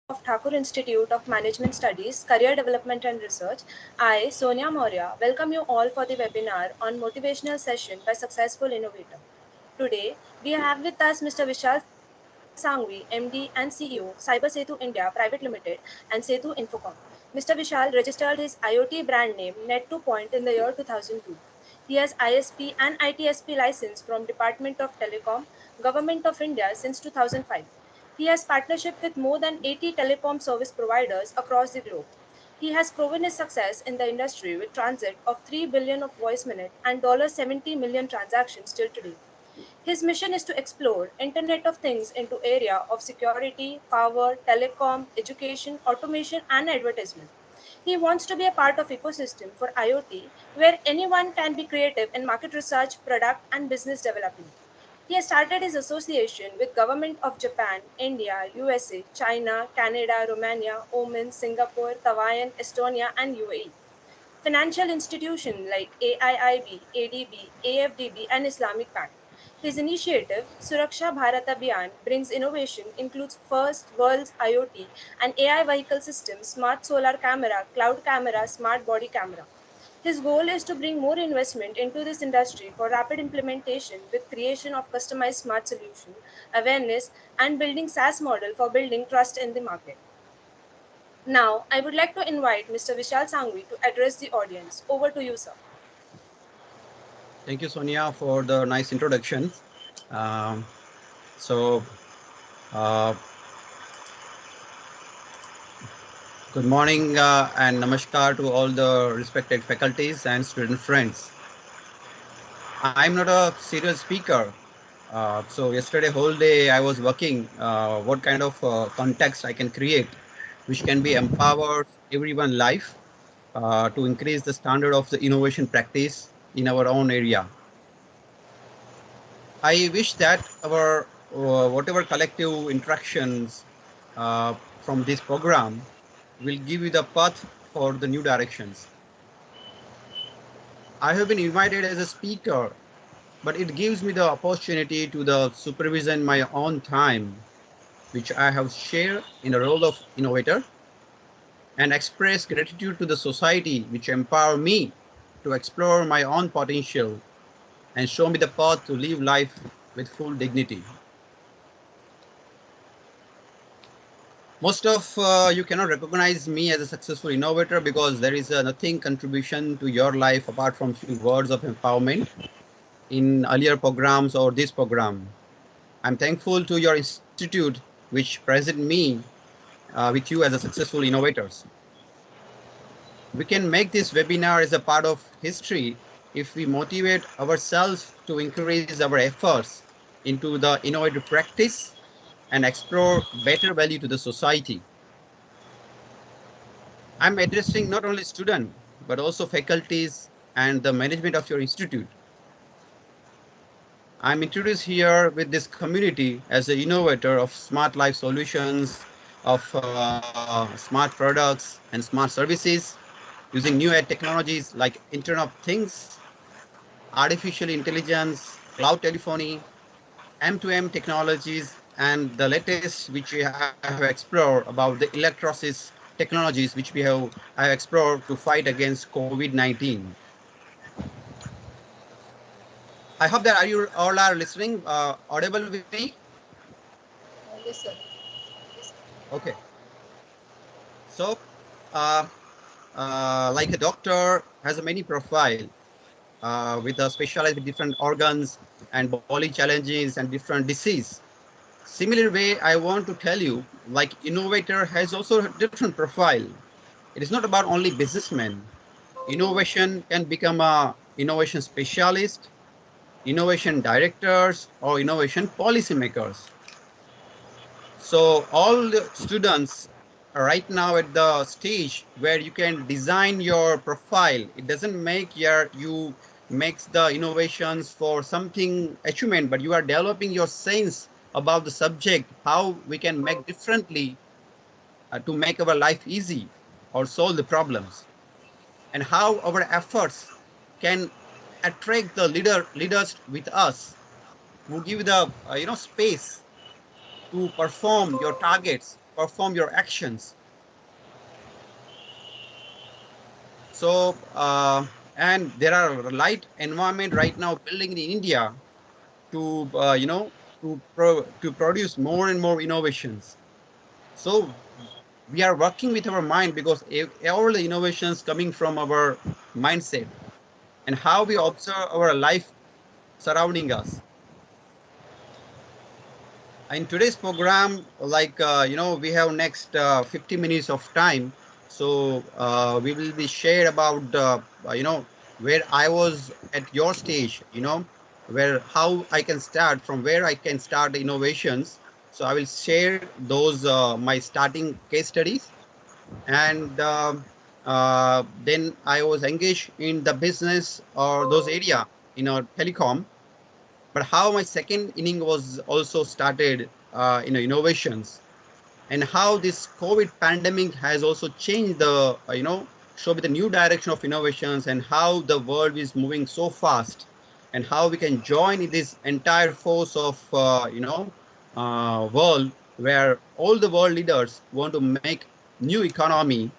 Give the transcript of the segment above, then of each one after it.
of Thakur Institute of Management Studies, Career Development and Research, I, Sonia Maurya, welcome you all for the webinar on Motivational Session by Successful Innovator. Today, we have with us Mr. Vishal Sanghvi, MD and CEO, Cyber Setu India Private Limited and Setu Infocom. Mr. Vishal registered his IoT brand name Net2Point in the year 2002. He has ISP and ITSP license from Department of Telecom, Government of India since 2005. He has partnership with more than 80 telecom service providers across the globe. He has proven his success in the industry with transit of 3 billion of voice minute and $70 million transactions till today. His mission is to explore Internet of Things into area of security, power, telecom, education, automation and advertisement. He wants to be a part of ecosystem for IoT where anyone can be creative in market research, product and business development. He has started his association with Government of Japan, India, USA, China, Canada, Romania, Oman, Singapore, Taiwan, Estonia and UAE. Financial institutions like AIIB, ADB, AFDB, and Islamic Bank. His initiative, Suraksha Bharat Abhiyan, brings innovation, includes first world's IoT and AI vehicle systems, smart solar camera, cloud camera, smart body camera. His goal is to bring more investment into this industry for rapid implementation with creation of customized smart solution, awareness, and building SaaS model for building trust in the market. Now, I would like to invite Mr. Vishal Sanghvi to address the audience. Over to you, sir. Thank you, Sonia, for the nice introduction. Um, so, uh, Good morning and namaskar to all the respected faculties and student friends. I'm not a serious speaker. So yesterday whole day I was working what kind of context I can create, which can be empowered everyone life to increase the standard of the innovation practice in our own area. I wish that our whatever collective interactions from this program will give you the path for the new directions. I have been invited as a speaker, but it gives me the opportunity to the supervision my own time, which I have shared in the role of innovator, and express gratitude to the society which empower me to explore my own potential and show me the path to live life with full dignity. Most of you cannot recognize me as a successful innovator because there is nothing contribution to your life apart from few words of empowerment in earlier programs or this program. I'm thankful to your institute which present me with you as a successful innovators. We can make this webinar as a part of history if we motivate ourselves to increase our efforts into the innovative practice and explore better value to the society. I'm addressing not only students, but also faculties and the management of your institute. I'm introduced here with this community as an innovator of smart life solutions, of smart products and smart services, using new age technologies like Internet of Things, artificial intelligence, cloud telephony, M2M technologies, and the latest which we have explored about the electrolysis technologies which I have explored to fight against COVID-19. I hope that you all are listening, audible with me. Yes, sir. Okay. So, uh, like a doctor has a many profile with a specialized with different organs and body challenges and different disease. Similar way, I want to tell you, like innovator has also a different profile. It is not about only businessmen. Innovation can become a innovation specialist, innovation directors, or innovation policymakers. So all the students are right now at the stage where you can design your profile. It doesn't make you makes the innovations for something achievement, but you are developing your sense about the subject, how we can make differently to make our life easy or solve the problems, and how our efforts can attract the leaders with us who give the space to perform your targets perform your actions. So, and there are light environment right now building in India to, to produce more and more innovations. So we are working with our mind because all the innovations coming from our mindset and how we observe our life surrounding us. In today's program, like we have next 50 minutes of time, so we will be shared about where I was at your stage, where how I can start, from where I can start innovations. So I will share those my starting case studies, and then I was engaged in the business or those area in our telecom, but how my second inning was also started in innovations, and how this COVID pandemic has also changed the show me the new direction of innovations, and how the world is moving so fast, and how we can join in this entire force of world where all the world leaders want to make new economy,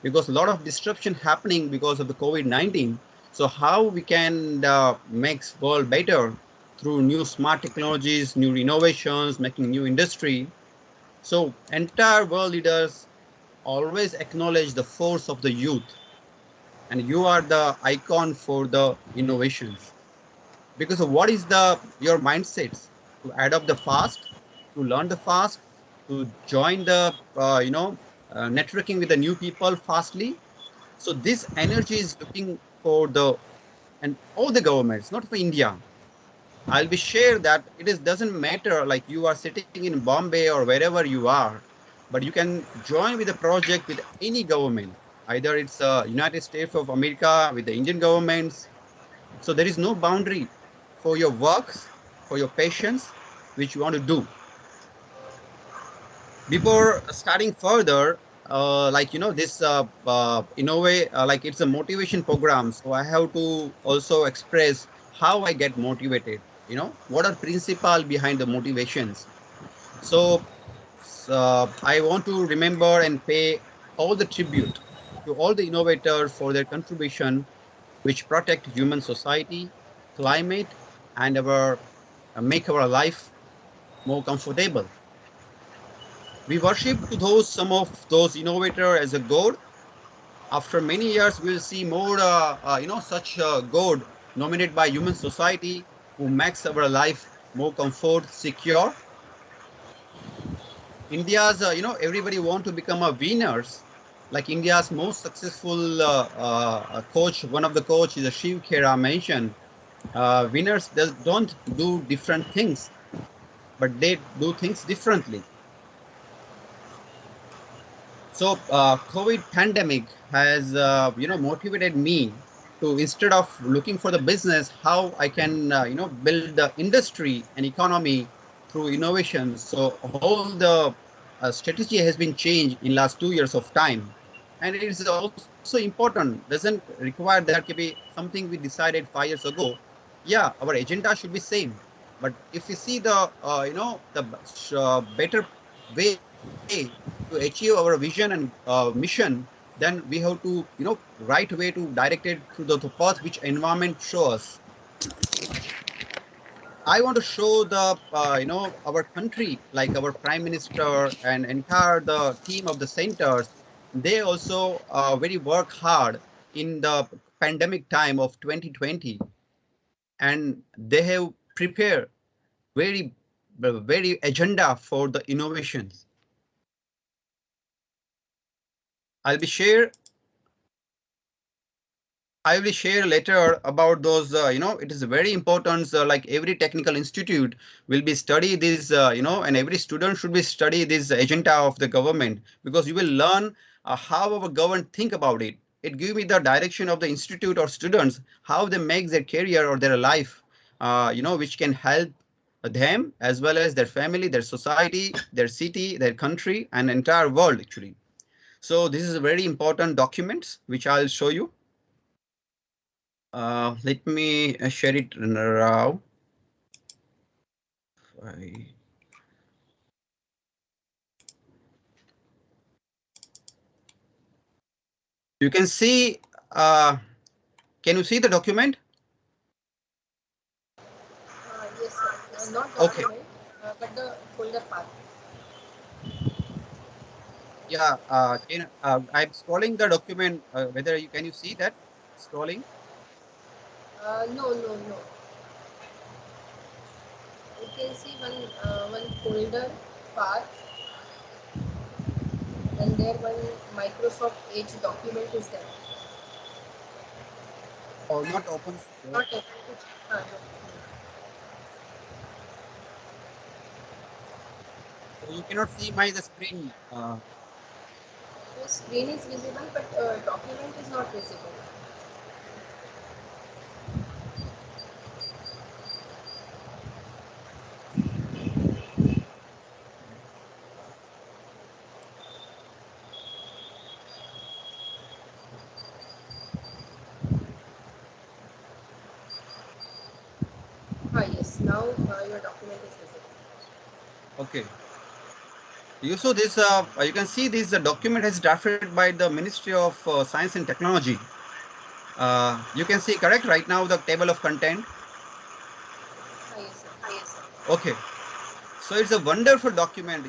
because a lot of disruption happening because of the COVID-19. So how we can make world better through new smart technologies, new innovations, making new industry. So entire world leaders always acknowledge the force of the youth, and you are the icon for the innovations. Because of what is the your mindsets to adopt the fast, to learn the fast, to join the networking with the new people fastly. So this energy is looking for the and all the governments, not for India. I'll be sure that it is doesn't matter like you are sitting in Bombay or wherever you are, but you can join with a project with any government. Either it's United States of America with the Indian governments. So there is no boundary for your works, for your patients, which you want to do. Before starting further, this in a way, like it's a motivation program. So I have to also express how I get motivated. What are principle behind the motivations. So I want to remember and pay all the tribute to all the innovators for their contribution, which protect human society, climate, and our make our life more comfortable. We worship to those some of those innovator as a god. After many years, we'll see more, such god nominated by human society who makes our life more comfort, secure. India's, everybody want to become a winners. Like India's most successful coach, one of the coach is a Shiv Khera mentioned. Winners don't do different things, but they do things differently. So COVID pandemic has motivated me to, instead of looking for the business, how I can build the industry and economy through innovations. So all the strategy has been changed in last 2 years of time, and it is also important. Doesn't require that to be something we decided 5 years ago. Yeah, our agenda should be same, but if we see the better way to achieve our vision and mission, then we have to right way to direct it through the path which environment show us. I want to show the our country, like our prime minister and entire the team of the centers. They also very work hard in the pandemic time of 2020, and they have prepared very very agenda for the innovations. I'll be share I will share later about those. It is very important. Like every technical institute will be study this. And every student should be study this agenda of the government, because you will learn how our government think about it. It give me the direction of the institute or students how they make their career or their life. Which can help them as well as their family, their society, their city, their country, and entire world actually. So this is a very important documents which I'll show you. Let me share it now. I- You can see. Can you see the document? Yes, sir. Not Okay. document, but the folder path. Yeah. I'm scrolling the document. Whether you can you see that scrolling? No, no, no. You can see one folder path, and there one Microsoft Edge document is there. Or not open? Not able to. No. So you cannot see my the screen. The screen is visible, but document is not visible. Yes. Now your document is visible. Okay. You so this you can see this document has drafted by the Ministry of Science and Technology. You can see correct right now the table of content. Yes, sir. Okay. So it's a wonderful document.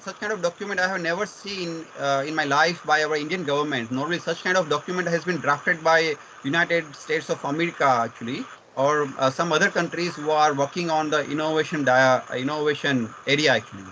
Such kind of document I have never seen in my life by our Indian government. Normally, such kind of document has been drafted by United States of America, actually, or some other countries who are working on the innovation area, actually.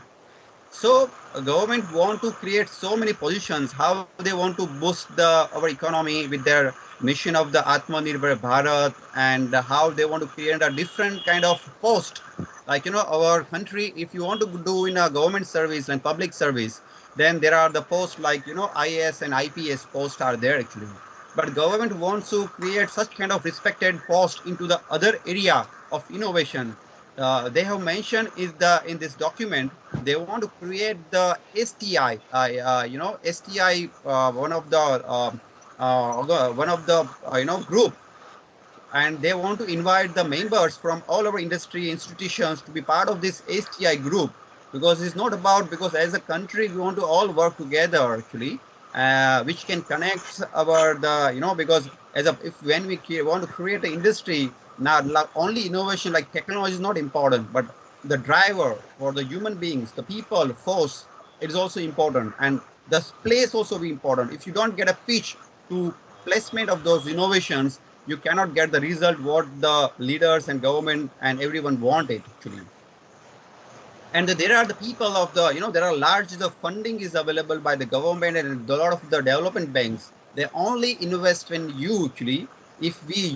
So government want to create so many positions. How they want to boost the our economy with their mission of the Atmanirbhar Bharat, and how they want to create a different kind of post. Like our country, if you want to do in a government service and public service, then there are the posts like IAS and IPS posts are there actually. But government wants to create such kind of respected post into the other area of innovation. They have mentioned is the in this document they want to create the STI. STI, one of the group, and they want to invite the members from all our industry institutions to be part of this STI group, because it's not about, because as a country we want to all work together actually, which can connect our the because as a if when we want to create an industry, not like only innovation like technology is not important, but the driver for the human beings, the people force, it is also important, and the place also be important. If you don't get a pitch to placement of those innovations, you cannot get the result what the leaders and government and everyone want it actually. And there are the people of the there are large the funding is available by the government and a lot of the development banks. They only invest in you actually if we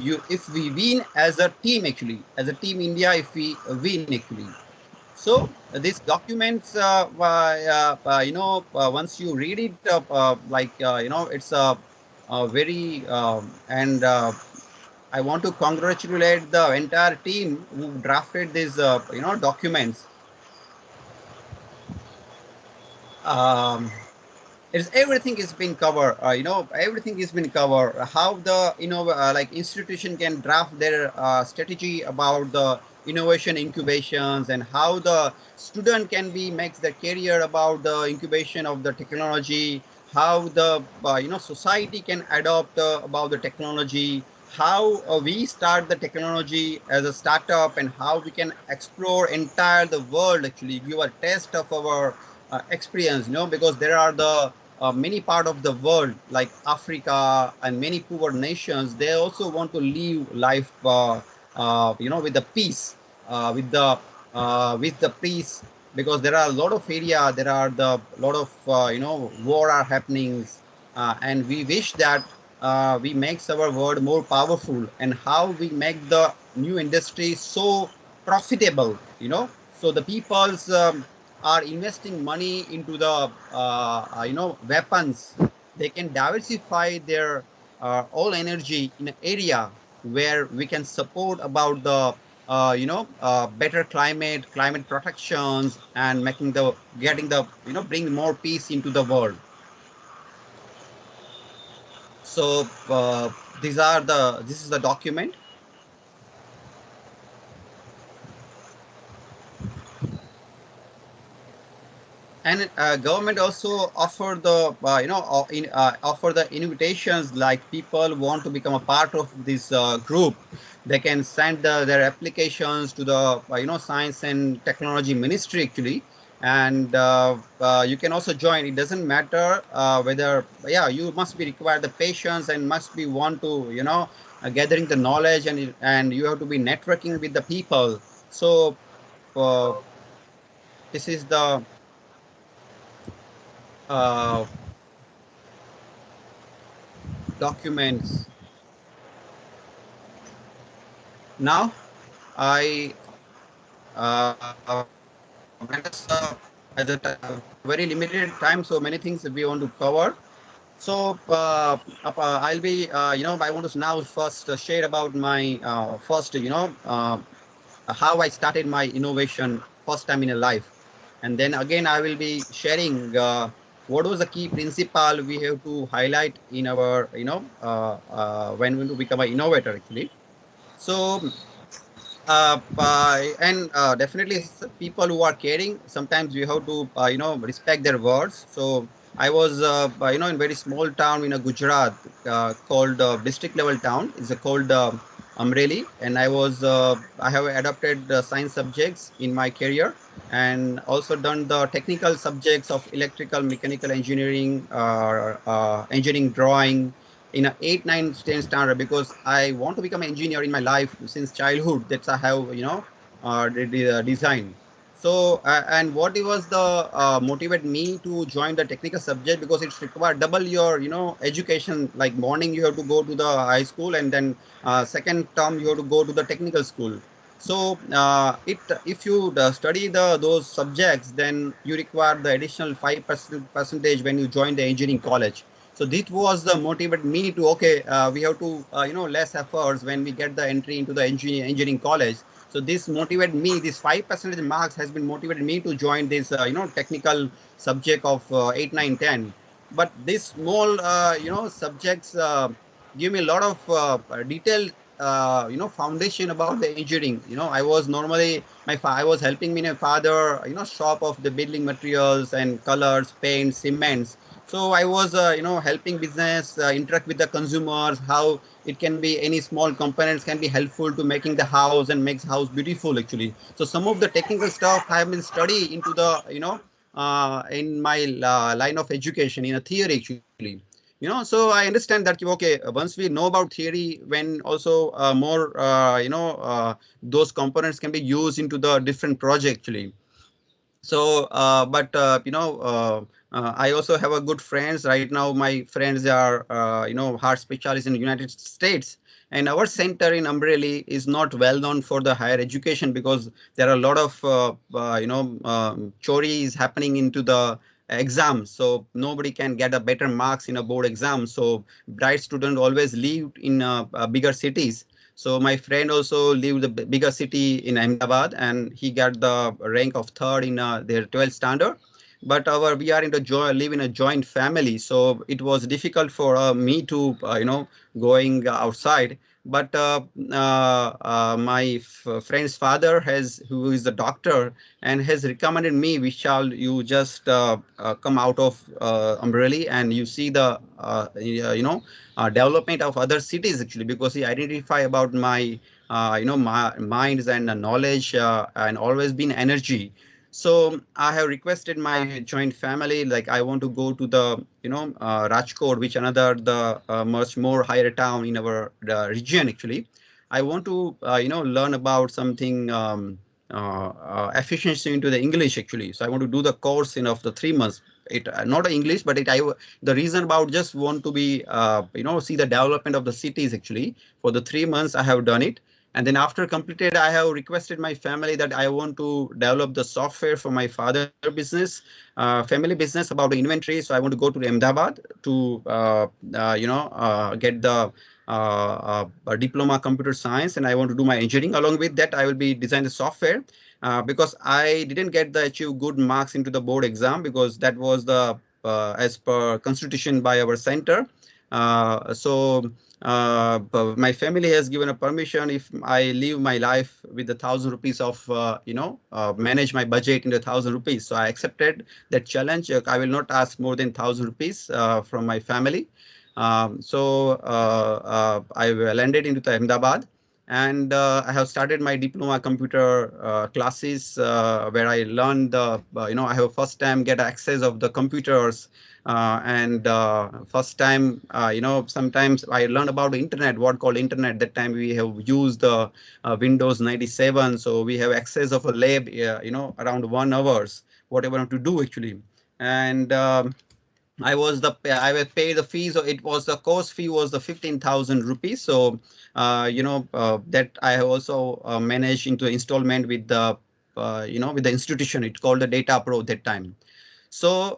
win as a team, actually as a team India, if we win actually. So these documents, once you read it, it's a very and I want to congratulate the entire team who drafted these documents. Um, it's everything is been covered. Everything is been covered. How the like institution can draft their strategy about the innovation incubations, and how the student can be makes their career about the incubation of the technology. How the society can adopt about the technology. How we start the technology as a startup, and how we can explore entire the world. Actually, give a test of our experience. Because there are the many part of the world like Africa and many poor nations, they also want to live life with the peace, with the peace, because there are a lot of area, there are the lot of war are happenings, and we wish that we makes our world more powerful, and how we make the new industry so profitable, so the people's are investing money into the weapons. They can diversify their all energy in an area where we can support about the better climate protections, and making the getting the bring more peace into the world. So this is the document. And government also offer the offer the invitations, like people want to become a part of this group, they can send their applications to the science and technology ministry actually. And you can also join. It doesn't matter whether, yeah, you must be required the patience and must be want to gathering the knowledge, and you have to be networking with the people. So uh, this is the uh, documents. Now, I when as as a very limited time, so many things we want to cover. So I'll be I want to now first share about my first how I started my innovation first time in a life, and then again I will be sharing what was the key principle we have to highlight in our when we become an innovator actually. So and definitely people who are caring, sometimes you have to respect their words. So I was in very small town in a Gujarat called district level town is called Amreli, and I have adopted science subjects in my career, and also done the technical subjects of electrical, mechanical engineering, engineering drawing in a 8 9 10 standard, because I want to become an engineer in my life since childhood. That's I have designed. So and what it was the motivate me to join the technical subject, because it's required double your education. Like morning you have to go to the high school, and then second term you have to go to the technical school. So it if you study those subjects, then you require the additional 5% percentage when you join the engineering college. So this was the motivate me to, okay, we have to less efforts when we get the entry into the engineering college. So this motivated me. This 5% marks has been motivated me to join this technical subject of 8 9 10. But this small subjects give me a lot of detailed foundation about the engineering. I was normally I was helping me my father shop of the building materials and colors, paint, cements. So I was helping business interact with the consumers, how it can be any small components can be helpful to making the house and makes house beautiful actually. So some of the technical stuff I have been study into the in my line of education in a theory actually. So I understand that, okay, once we know about theory, when also more those components can be used into the different project actually. So but I also have a good friends right now. My friends are heart specialists in the United States, and our center in Umbrelli is not well known for the higher education, because there are a lot of chori is happening into the exams, so nobody can get a better marks in a board exam. So bright student always live in bigger cities. So my friend also lived the bigger city in Ahmedabad, and he got the rank of third in their 12th standard. But our we are in the live in a joint family, so it was difficult for me to going outside. But my friend's father has who is a doctor and has recommended me, Vishal, you just come out of Umbrelli and you see the development of other cities actually, because he identify about my my minds and knowledge and always been energy. So I have requested my joint family, like I want to go to the Rajkot, which another the much more higher town in our region actually. I want to learn about something efficiency into the English actually. So I want to do the course in of the 3 months. It not English, but the reason about just want to be see the development of the cities actually. For the 3 months I have done it, and then after completed I have requested my family that I want to develop the software for my father business, family business about the inventory. So I want to go to Ahmedabad to get the diploma computer science, and I want to do my engineering. Along with that I will be design the software, because I didn't get the achieve good marks into the board exam, because that was the as per constitution by our center. My family has given a permission if I live my life with 1,000 rupees of manage my budget in 1,000 rupees. So I accepted that challenge. I will not ask more than 1,000 rupees from my family. I landed into the Ahmedabad, and I have started my diploma computer classes where I learned I have first time get access of the computers, and first time sometimes I learned about the internet, what called internet. That time we have used the Windows 97, so we have access of a lab around 1 hours whatever I want to do actually. And I was paid the fees. So it was the course fee was the 15,000 rupees. So that I have also managed into installment with the with the institution. It's called the Data Pro that time. So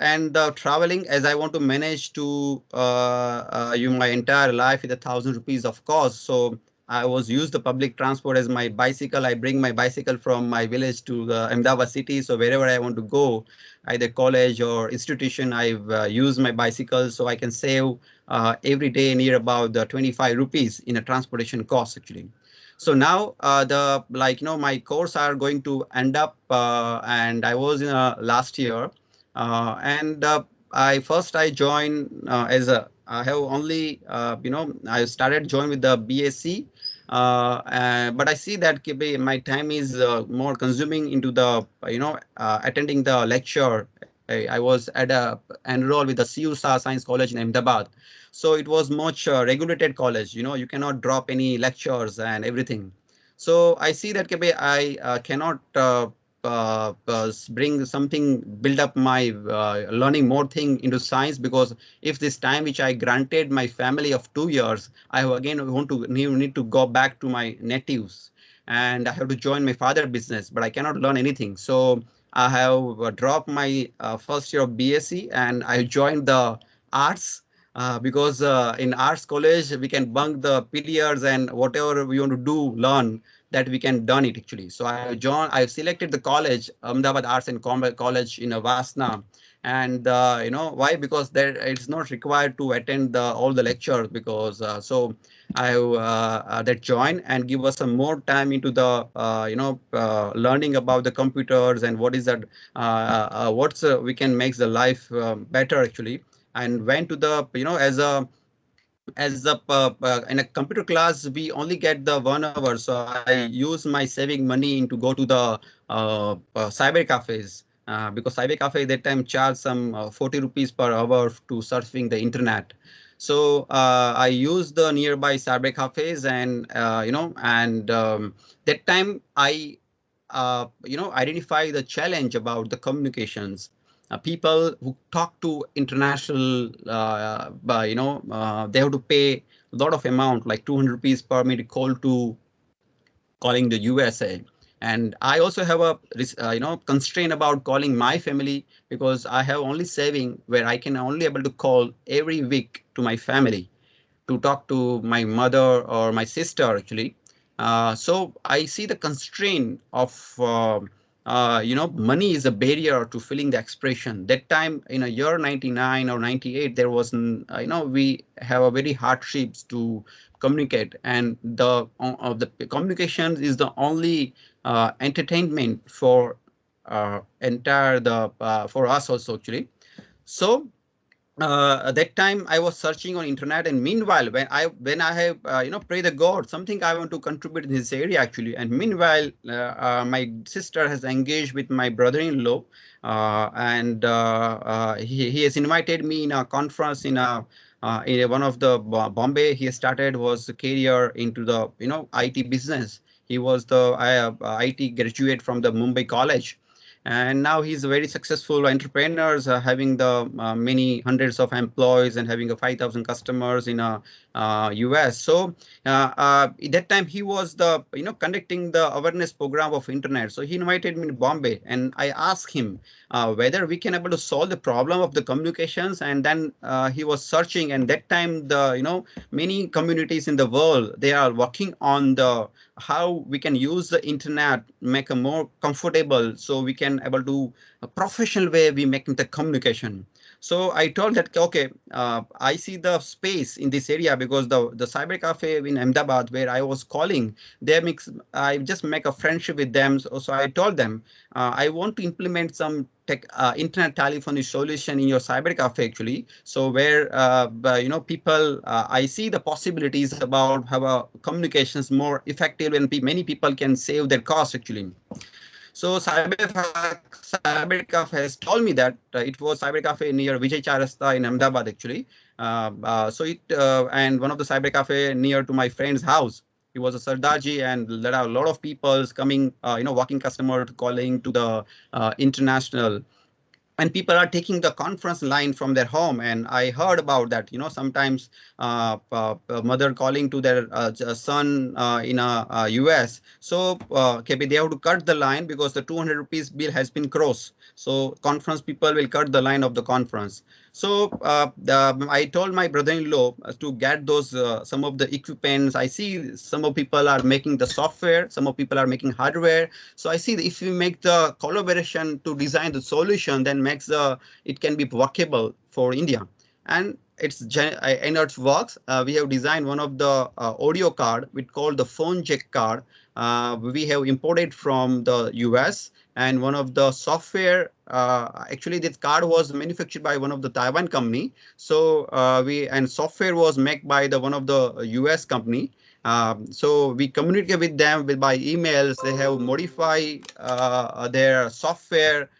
and the traveling, as I want to manage to my entire life with 1,000 rupees of cost. So I was use the public transport as my bicycle. I bring my bicycle from my village to the Ahmedabad city. So wherever I want to go, either college or institution, I've used my bicycle, so I can save every day near about the 25 rupees in a transportation cost actually. So now my course are going to end up, and I was in last year, and I joined as a I have only I started join with the BSc, but I see that my time is more consuming into the attending the lecture. I was at a enrolled with the CUSA Science College in Ahmedabad, so it was much regulated college. You cannot drop any lectures and everything. So I see that I cannot bring something, build up my learning more thing into science, because if this time which I granted my family of 2 years, I have again want to need to go back to my natives, and I have to join my father business, but I cannot learn anything. So I have dropped my first year of BSc, and I joined the arts. Because in arts college we can bunk the periods, and whatever we want to do learn, that we can done it actually. So I selected the college, Ahmedabad Arts and College in Vasna. And why? Because there it's not required to attend all the lectures, because so I that join and give us some more time into the learning about the computers and what is that what's we can make the life better actually. And went to the in a computer class we only get the 1 hour, so I use my saving money into go to the cyber cafes, because cyber cafe that time charge some 40 rupees per hour to surfing the internet. So I use the nearby cyber cafes, and that time I identify the challenge about the communications. People who talk to international, they have to pay a lot of amount, like 200 rupees per minute call to calling the USA. And I also have a constraint about calling my family, because I have only saving where I can only able to call every week to my family to talk to my mother or my sister actually. So I see the constraint of money is a barrier to filling the expression. That time in a year 99 or 98, there was we have a very hardships to communicate, and the communication is the only entertainment for entire the for us also actually. So at that time I was searching on internet, and meanwhile when I have pray the god something I want to contribute in this area actually. And meanwhile my sister has engaged with my brother-in-law, and he has invited me in a conference in one of the Bombay. He started was a career into the IT business. He was the IT graduate from the Mumbai college, and now he's a very successful entrepreneurs, having the many hundreds of employees and having a 5,000 customers in US. So at that time he was the conducting the awareness program of internet. So he invited me to Bombay, and I asked him whether we can able to solve the problem of the communications. And then he was searching, and that time the many communities in the world, they are working on the how we can use the internet make a more comfortable, so we can able to a professional way we making the communication. So I told that, okay, I see the space in this area because the cyber cafe in Ahmedabad where I was calling, I just make a friendship with them. So I told them, I want to implement some internet telephony solution in your cyber cafe actually. So where people, I see the possibilities about how communications more effective and many people can save their costs actually. So Cybercafe has told me that it was Cybercafe near Vijay Charasta in Ahmedabad actually. And one of the Cybercafe near to my friend's house. He was a Sardarji, and there are a lot of people coming, walking customer calling to the international, and people are taking the conference line from their home. And I heard about that, sometimes mother calling to their son in US. So KP, they have to cut the line because the 200 rupees bill has been crossed, so conference people will cut the line of the conference. So I told my brother-in-law to get those some of the equipments. I see some of people are making the software, some of people are making hardware. So I see that if we make the collaboration to design the solution, then makes the it can be workable for India. And and it works. We have designed one of the audio card, we call the phone jack card. We have imported from the US, and one of the software. Actually, this card was manufactured by one of the Taiwan company. So we and software was made by the one of the US company. So we communicate with them by emails. They have modified their software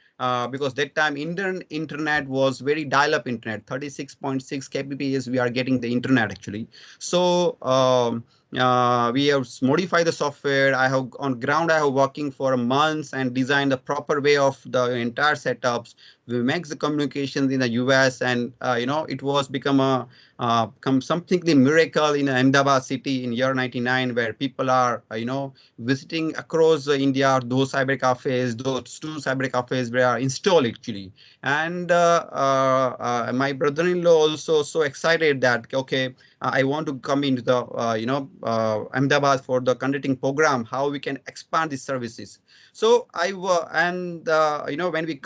because that time Indian internet was very dial-up internet, 36.6 kbps. We are getting the internet actually. So we have modified the software. I have on ground. I have working for months and designed the proper way of the entire setups. We make the communications in the US, and it was become a something the miracle in Ahmedabad city in year 99, where people are visiting across India. Those cyber cafes, those two cyber cafes were installed actually. And my brother-in-law also so excited that okay, I want to come into the Ahmedabad for the conducting program. How we can expand these services. So and when we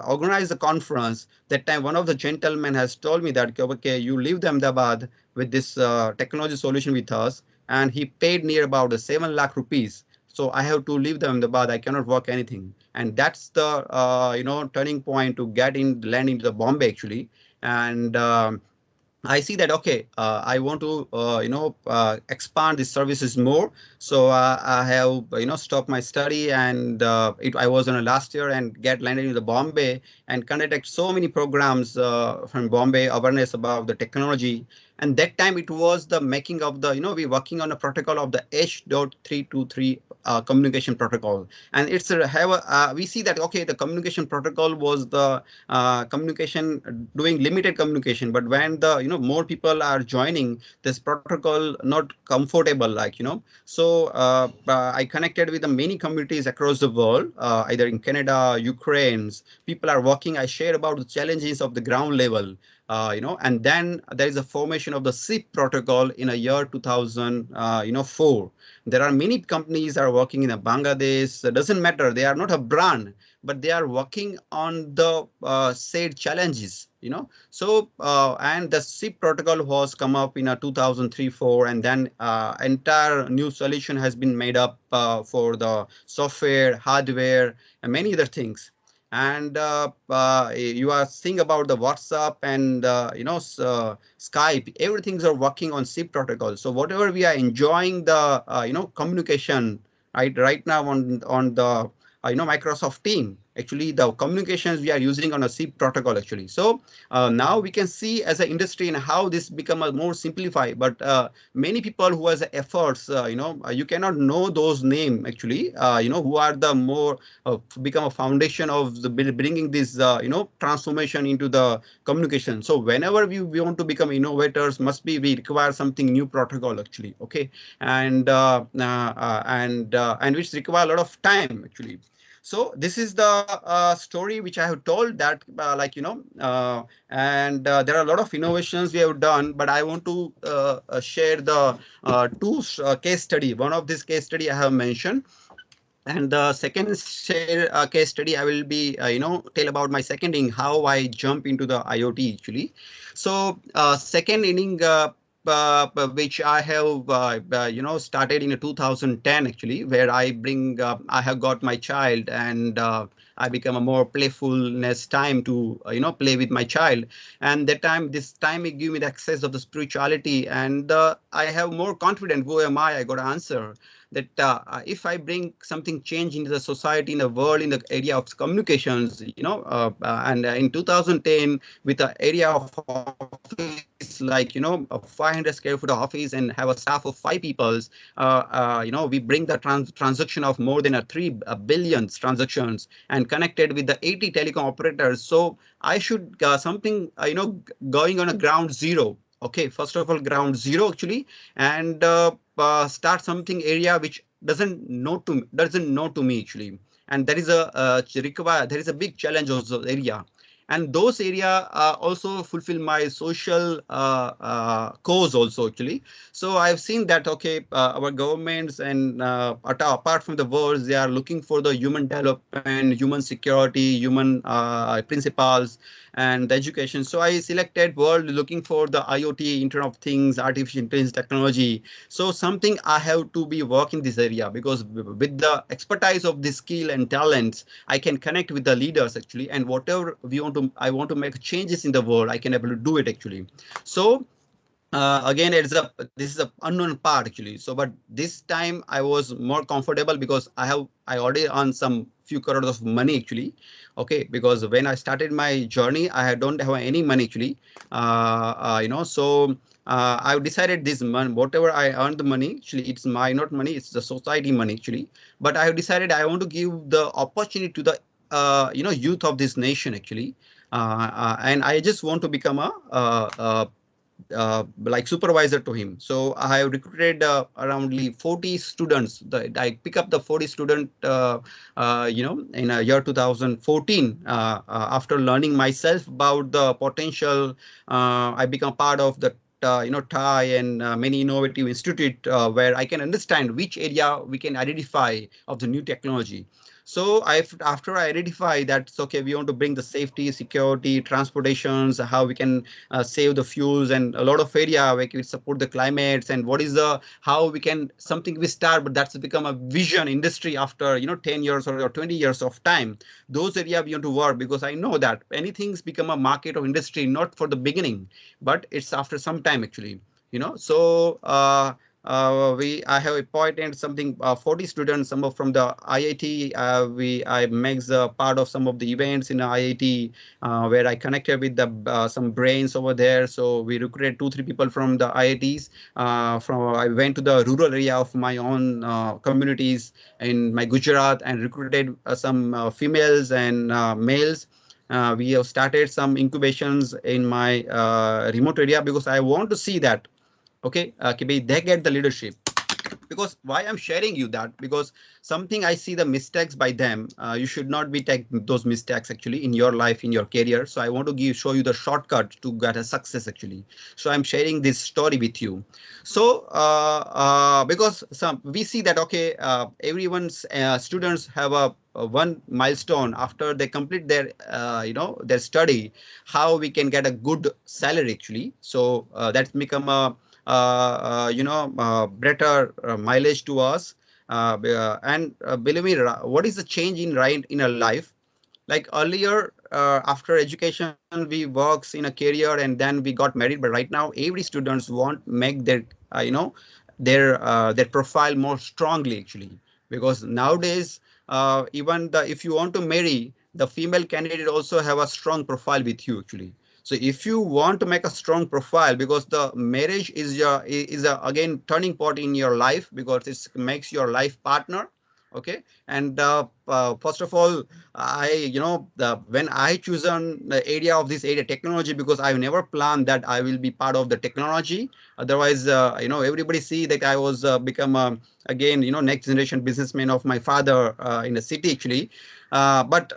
organize the conference, that time one of the gentlemen has told me that okay, you leave the Ahmedabad with this technology solution with us, and he paid near about 7 lakh rupees. So I have to leave the Ahmedabad. I cannot work anything, and that's the turning point to get in land into the Bombay actually. And I see that okay, I want to expand these services more. So I have stopped my study, and I was on a last year and get landed in the Bombay and conducted so many programs from Bombay, awareness about the technology. And that time it was the making of the we working on a protocol of the H.323 communication protocol. And it's we see that okay, the communication protocol was the communication doing limited communication, but when the more people are joining this protocol not comfortable, like so I connected with the many communities across the world, either in Canada, Ukraine's people are working. I share about the challenges of the ground level, and then there is a formation of the SIP protocol in a year 2004. There are many companies are working in a Bangladesh. It doesn't matter, they are not a brand, but they are working on the said challenges. So and the SIP protocol was come up in a 2003-4, and then entire new solution has been made up for the software, hardware, and many other things. And you are seeing about the WhatsApp and Skype. Everything's are working on SIP protocol. So whatever we are enjoying the communication right now on the Microsoft Team. Actually, the communications we are using on a SIP protocol actually. So now we can see as an industry and how this become a more simplified. But many people who has efforts, you cannot know those name actually. Who are the more become a foundation of the bringing this transformation into the communication. So whenever we want to become innovators, must be we require something new protocol actually. Okay, and which require a lot of time actually. So this is the story which I have told that and there are a lot of innovations we have done, but I want to share the two case study. One of this case study I have mentioned. And the second case study, I will be, tell about my second inning, how I jump into the IoT actually. So second inning, which I have, started in 2010 actually, where I have got my child, and I become a more playfulness time to, play with my child. And this time it give me the access of the spirituality, and I have more confidence. Who am I? I got to answer that if I bring something change into the society, in the world, in the area of communications, and in 2010, with the area of office, like, a 500 square foot office and have a staff of five peoples, we bring the transaction of more than 3 billion transactions and connected with the 80 telecom operators. So I should something, going on a ground zero. Okay, first of all, ground zero actually, and start something area which doesn't know to me actually, and there is a require there is a big challenge also area, and those area also fulfill my social cause also actually. So I've seen that, okay, our governments and apart from the wars, they are looking for the human development, human security, human principles, and the education. So I selected world looking for the IoT, Internet of Things, artificial intelligence technology. So something I have to be work in this area, because with the expertise of this skill and talents, I can connect with the leaders actually, and whatever I want to make changes in the world, I can able to do it actually. So again, this is a unknown part actually. So but this time I was more comfortable, because I already earned some few crores of money actually. Okay, because when I started my journey, I don't have any money actually. So I've decided this month, whatever I earned the money, actually it's my not money, it's the society money actually. But I have decided I want to give the opportunity to the youth of this nation actually. And I just want to become a like supervisor to him. So I have recruited aroundly 40 students. I pick up the 40 student, in a year 2014. After learning myself about the potential, I become part of the TI and many innovative institute where I can understand which area we can identify of the new technology. So after I identify that, okay, we want to bring the safety, security, transportations, how we can save the fuels, and a lot of area where we support the climates, and what is the how we can something we start, but that's become a vision industry after 10 years or 20 years of time. Those area we want to work, because I know that anything's become a market or industry not for the beginning, but it's after some time actually. So I have appointed something 40 students, some of from the IIT. I make the part of some of the events in IIT, where I connected with the some brains over there. So we recruited 2 3 people from the IITs. From I went to the rural area of my own communities in my Gujarat, and recruited some females and males. We have started some incubations in my remote area, because I want to see that, okay, they get the leadership. Because why I'm sharing you that, because something I see the mistakes by them, you should not be take those mistakes actually in your life, in your career. So I want to show you the shortcut to get a success actually. So I'm sharing this story with you. So because some we see that, okay, everyone's students have a one milestone after they complete their their study, how we can get a good salary actually. So that's become a better mileage to us. And believe me, what is the change in right in a life? Like earlier, after education, we works in a career and then we got married. But right now, every students want make their their profile more strongly actually, because nowadays, even the if you want to marry, the female candidate also have a strong profile with you actually. So if you want to make a strong profile, because the marriage is a again turning point in your life, because it makes your life partner. Okay, and first of all, I when I choose on the area of this area technology, because I've never planned that I will be part of the technology. Otherwise, everybody see that I was become again next generation businessman of my father in the city actually. But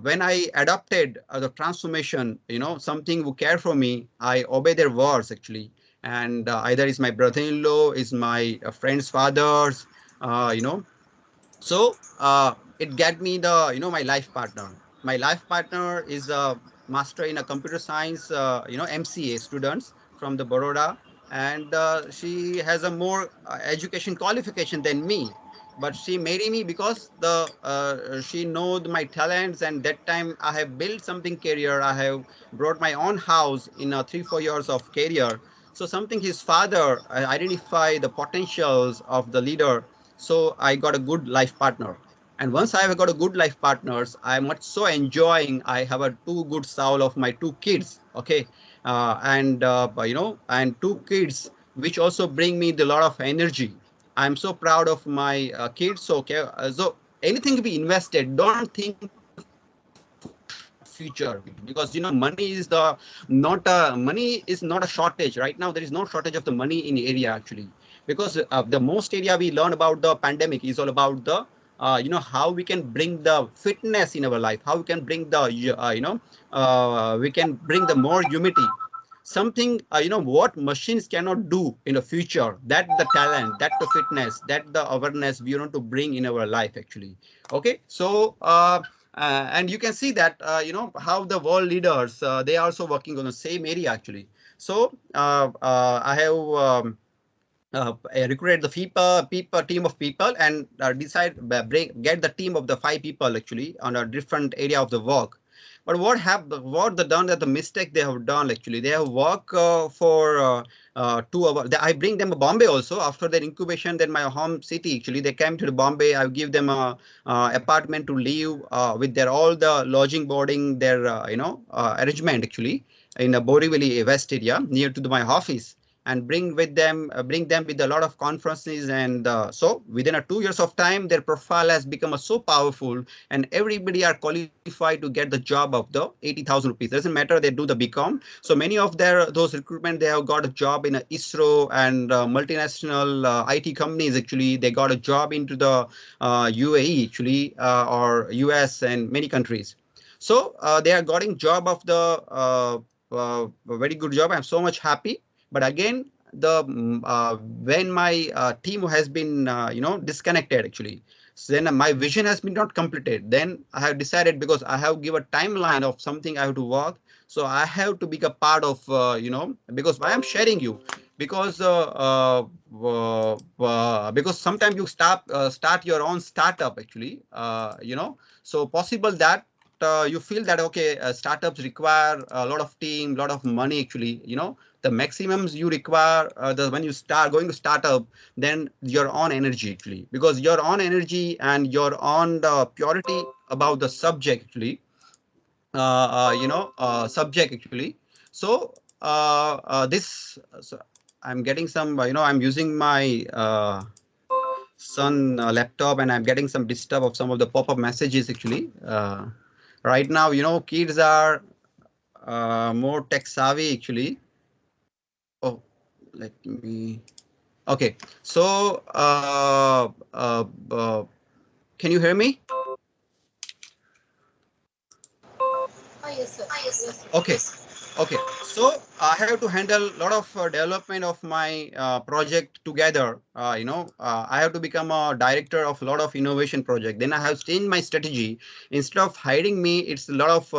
when I adopted the transformation, something who care for me, I obey their words actually. And either is my brother-in-law, is my friend's fathers, uh, you know, So it get me the my life partner. My life partner is a master in a computer science, MCA students from the Baroda, and she has a more education qualification than me. But she married me because the she know my talents, and that time I have built something career. I have brought my own house in 3 4 years of career. So something his father identify the potentials of the leader, so I got a good life partner. And once I have got a good life partners, I'm much so enjoying. I have a two good soul of my two kids. Okay, and two kids which also bring me the lot of energy. I'm so proud of my kids. So okay, so anything we invested, don't think of short future actually, because money is not a shortage right now. There is no shortage of the money in area actually, because the most area we learn about the pandemic is all about the how we can bring the fitness in our life, how we can bring the we can bring the more humility, something what machines cannot do in the future, that the talent, that the fitness, that the awareness we want to bring in our life actually. Okay, so and you can see that how the world leaders, they are also working on the same area actually. So I have recruited the people team of people, and get the team of the 5 people actually on a different area of the work. But what they done, that the mistake they have done actually, they have work for 2 hours. I bring them to Bombay also after their incubation. Then my home city actually, they came to the Bombay. I give them a apartment to live with their all the lodging, boarding, their arrangement actually in a Borivali West area near to my office, and bring them with a lot of conferences. And so within a 2 years of time, their profile has become so powerful, and everybody are qualified to get the job of the 80,000 rupees. Doesn't matter they do the BCom. So many of their those recruitment, they have got a job in a ISRO and multinational IT companies actually. They got a job into the UAE actually, or US and many countries. So they are getting job of the very good job. I'm so much happy. But again, when my team has been disconnected actually, so then my vision has been not completed. Then I have decided, because I have given a timeline of something I have to work, so I have to be a part of because I am sharing you, because because sometimes you start your own startup actually, so possible that you feel that okay, startups require a lot of team, lot of money actually, the maximums you require, the when you start going to startup, then your own energy actually, because your own energy and your own purity about the subject actually, subject actually. So this so I'm getting some, I'm using my son laptop, and I'm getting some disturb of some of the pop-up messages actually. Right now, kids are more tech savvy actually. Oh, let me. Okay, so can you hear me? Yes, sir. Yes, sir. Okay. Okay, so I have to handle a lot of development of my project together. I have to become a director of a lot of innovation project. Then I have changed my strategy. Instead of hiring me, it's a lot of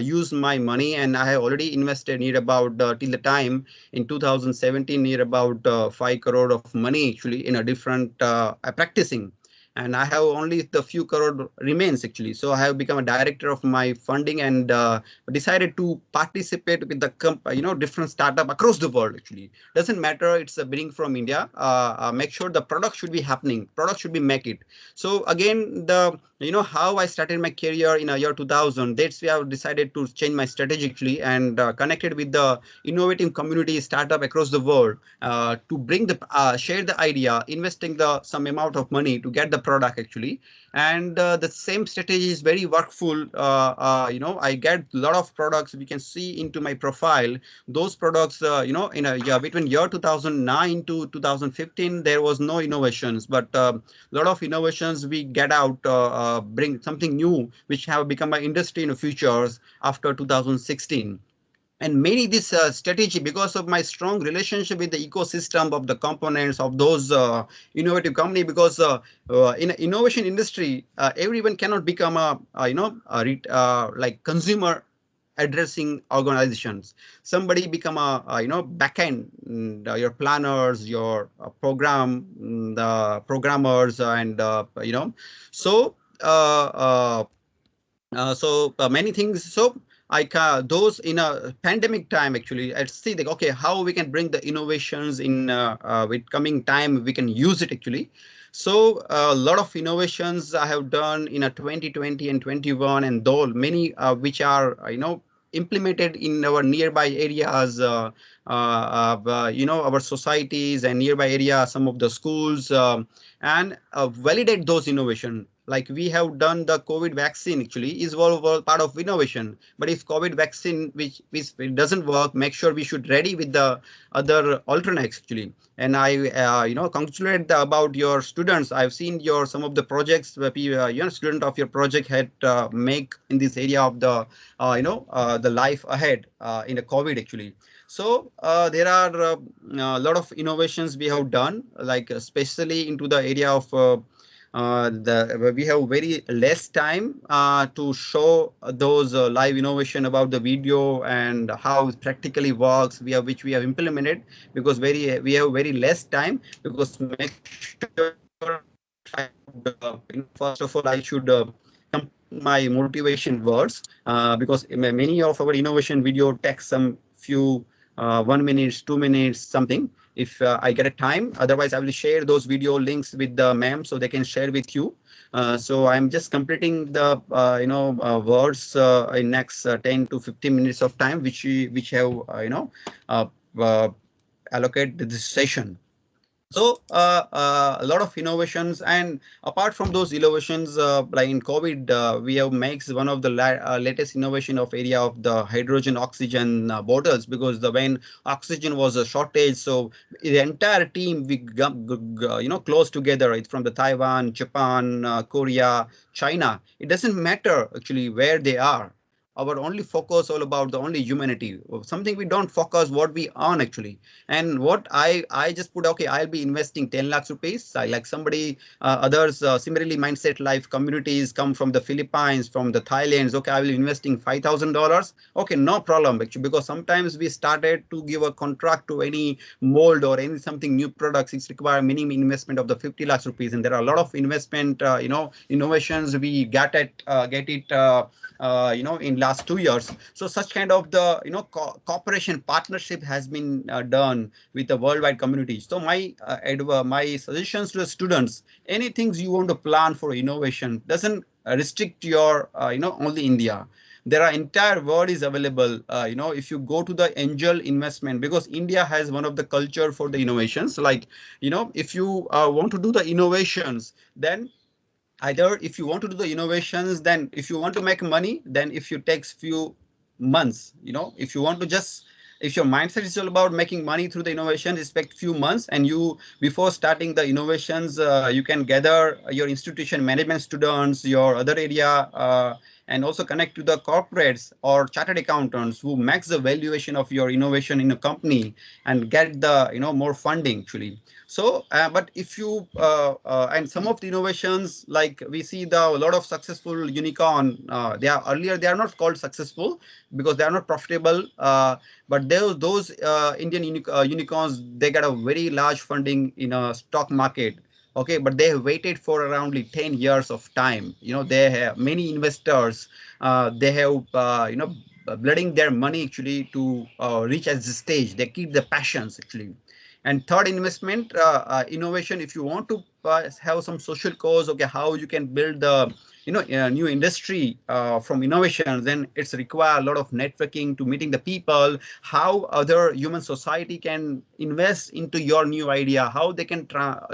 use my money, and I have already invested near about till the time in 2017 near about 5 crore of money actually in a different practicing, and I have only the few crore remains actually. So I have become a director of my funding, and decided to participate with the different startup across the world actually. Doesn't matter it's a bring from India, make sure the product should be happening, product should be make it. So again, the how I started my career in a year 2000, that's why I decided to change my strategy actually, and connected with the innovative community startup across the world, to bring the share the idea, investing the some amount of money to get the product actually. And the same strategy is very workful. I get a lot of products we can see into my profile. Those products, in a year between year 2009 to 2015, there was no innovations, but a lot of innovations we get out, bring something new which have become an industry in the futures after 2016. And many this strategy, because of my strong relationship with the ecosystem of the components of those innovative company, because in innovation industry, everyone cannot become like consumer addressing organizations. Somebody become a backend, your planners, your the programmers, and so uh, uh, many things. So I those in a pandemic time, actually I see like, okay, how we can bring the innovations in with coming time we can use it actually. So a lot of innovations I have done in a 2020 and 21, and though many which are implemented in our nearby areas, our societies and nearby area, some of the schools, and validate those innovation. Like we have done the COVID vaccine actually is all part of innovation. But if COVID vaccine which it doesn't work, make sure we should ready with the other alternates actually. And I congratulate about your students. I've seen your some of the projects where student of your project had make in this area of the the life ahead in the COVID actually. So there are a lot of innovations we have done, like especially into the area of we have very less time to show those live innovation about the video and how it practically works. Which we have implemented, because we have very less time. Because make sure I would first of all I should complete my motivation words, because many of our innovation video takes some few 1 minute, 2 minutes, something. If I get a time, otherwise I will share those video links with the ma'am so they can share with you. So I'm just completing the words in next 10 to 15 minutes of time, which have uh, uh, allocate this session. So a lot of innovations, and apart from those innovations, like in COVID, we have makes one of the latest innovation of area of the hydrogen oxygen bottles, because the when oxygen was a shortage, so the entire team we close together. It's from the Taiwan, Japan, Korea, China. It doesn't matter actually where they are. Our only focus all about the only humanity. Something we don't focus what we earn actually. And what I just put, okay, I'll be investing 10 lakhs rupees. I like somebody others similarly mindset life communities come from the Philippines, from the Thailands. Okay, I will be investing $5,000. Okay, no problem actually, because sometimes we started to give a contract to any mold or any something new products. It's require minimum investment of the 50 lakhs rupees, and there are a lot of investment innovations we get it in last 2 years. So such kind of the cooperation partnership has been done with the worldwide community. So my suggestions to the students: anything you want to plan for innovation doesn't restrict your only India. There are entire world is available. If you go to the angel investment, because India has one of the culture for the innovations. Like if you want to do the innovations, then either if you want to do the innovations, then if you want to make money, then if you takes few months, if you want to just, if your mindset is all about making money through the innovation, expect few months. And you, before starting the innovations, you can gather your institution management students, your other area, and also connect to the corporates or chartered accountants who max the valuation of your innovation in a company and get the more funding actually. So, but if you and some of the innovations, like we see the a lot of successful unicorn, they are earlier they are not called successful because they are not profitable. But those Indian unicorns, they got a very large funding in a stock market. Okay, but they have waited for around 10 years of time. They have many investors. They have blooding their money actually to reach at this stage. They keep the passions actually. And third investment, innovation. If you want to have some social cause, okay, how you can build the new industry from innovation, then it's require a lot of networking to meeting the people, how other human society can invest into your new idea, how they can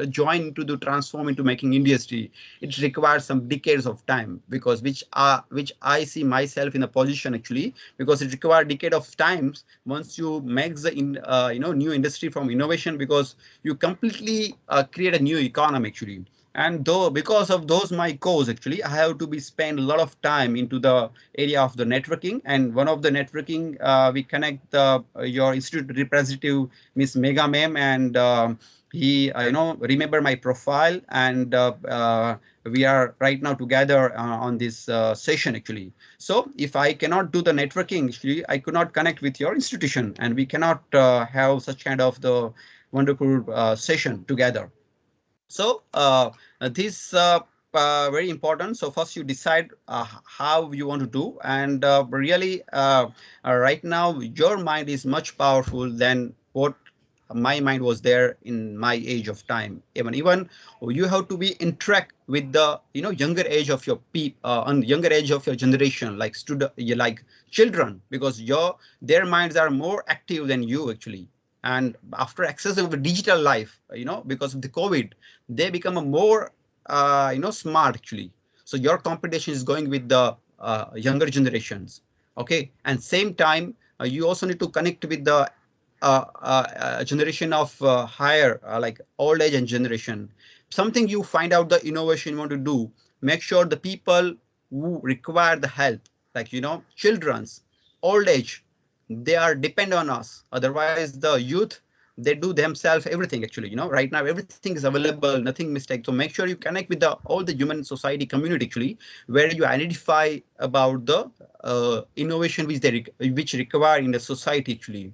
join to the transform into making industry. It requires some decades of time, because which I see myself in a position actually, because it requires decade of times once you make the new industry from innovation, because you completely create a new economy actually. And though because of those my goals, actually I have to be spend a lot of time into the area of the networking. And one of the networking, we connect the your institute representative, Miss Mega Ma'am, and he remember my profile, and we are right now together on this session actually. So if I cannot do the networking, actually I could not connect with your institution, and we cannot have such kind of the wonderful session together. So this very important. So first you decide how you want to do, and really right now your mind is much powerful than what my mind was there in my age of time. Even you have to be interact with the younger age of your on younger age of your generation, like student, like children, because their minds are more active than you actually. And after access of the digital life, because of the COVID, they become a more smart actually. So your competition is going with the younger generations. Okay, and same time you also need to connect with the generation of higher, like old age and generation. Something you find out the innovation you want to do, make sure the people who require the help, like children's, old age, they are depend on us. Otherwise the youth, they do themselves everything actually. Right now everything is available, nothing mistake. So make sure you connect with the all the human society community actually, where you identify about the innovation which require in the society actually.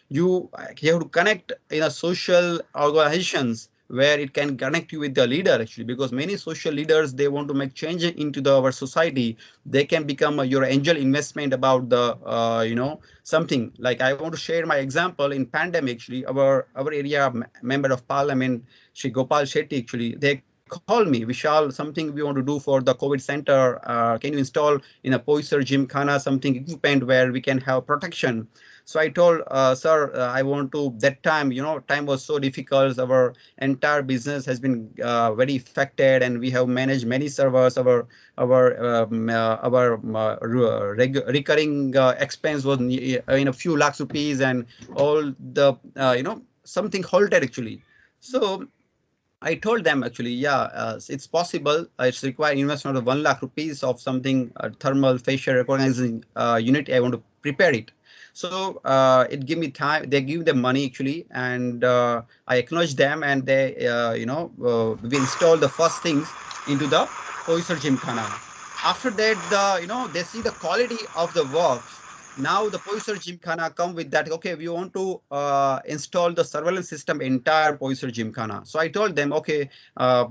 You have to connect in a social organizations where it can connect you with the leader actually, because many social leaders, they want to make change into our society. They can become your angel investment about the something. Like I want to share my example in pandemic actually. Our area member of parliament, Shri Gopal Shetty, actually they call me, Vishal, something we want to do for the COVID center. Can you install in a Poisar Gymkhana something equipment where we can have protection? So I told, sir, I want to. That time, time was so difficult. Our entire business has been very affected, and we have managed many servers. Our recurring expense was in a few lakhs rupees, and all the something halted actually. So I told them actually, yeah, it's possible. It's required investment of 1 lakh rupees of something thermal facial recognizing unit. I want to prepare it. So it give me time. They give them money actually, and I acknowledge them, and they, we install the first things into the Oyster Gymkhana. After that, they see the quality of the works. Now the Poisar Gymkhana come with that. Okay, we want to install the surveillance system entire Poisar Gymkhana. So I told them, okay,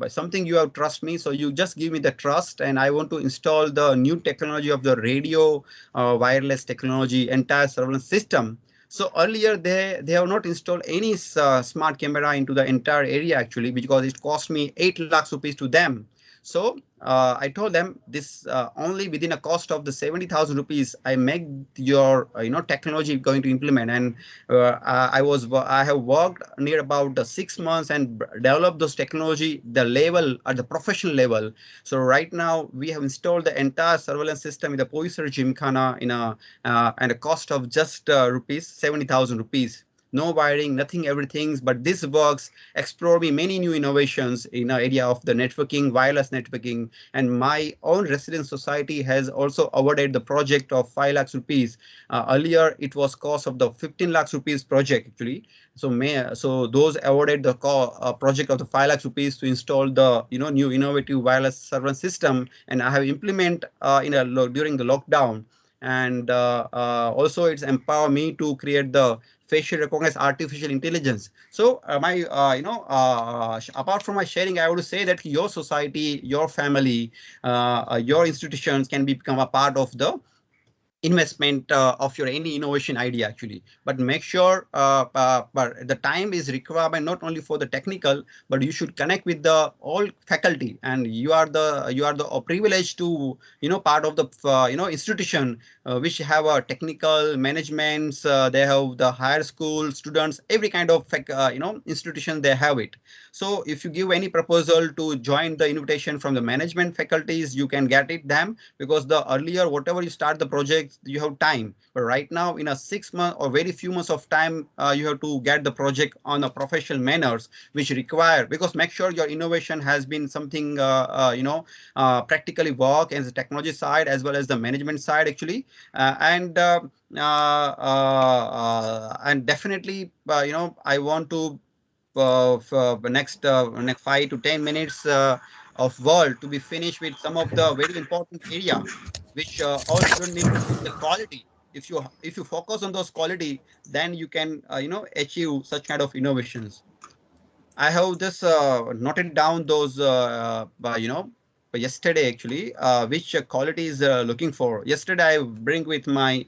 something you have trust me. So you just give me the trust, and I want to install the new technology of the radio, wireless technology, entire surveillance system. So earlier they have not installed any smart camera into the entire area actually, because it cost me 8 lakhs rupees to them. So I told them this only within a cost of the 70,000 rupees, I make your technology going to implement. And I have worked near about 6 months and developed those technology the level at the professional level. So right now we have installed the entire surveillance system in the Poisar Gymkhana in a and a cost of just rupees 70,000 rupees. No wiring, nothing, everything. But this works. Explore me many new innovations in the area of the networking, wireless networking. And my own resident society has also awarded the project of 5 lakhs rupees. Earlier, it was cost of the 15 lakhs rupees project actually. So those awarded the project of the 5 lakhs rupees to install the new innovative wireless server system, and I have implement during the lockdown. And also it's empower me to create the facial recognize artificial intelligence. So my apart from my sharing, I would say that your society, your family, your institutions can become a part of the investment of your any innovation idea actually. But make sure but the time is requirement not only for the technical, but you should connect with the all faculty, and you are the privileged to part of the institution which have a technical managements. They have the higher school students, every kind of institution they have it. So if you give any proposal to join the invitation from the management faculties, you can get it them, because the earlier whatever you start the project, you have time. But right now, in a 6 month or very few months of time, you have to get the project on a professional manners, which require, because make sure your innovation has been something practically work as the technology side as well as the management side actually. And definitely, I want to for the next 5 to 10 minutes of world to be finished with some of the very important area which all students need to see the quality. If you focus on those quality, then you can achieve such kind of innovations. I have just noted down those yesterday actually, which quality is looking for. Yesterday I bring with my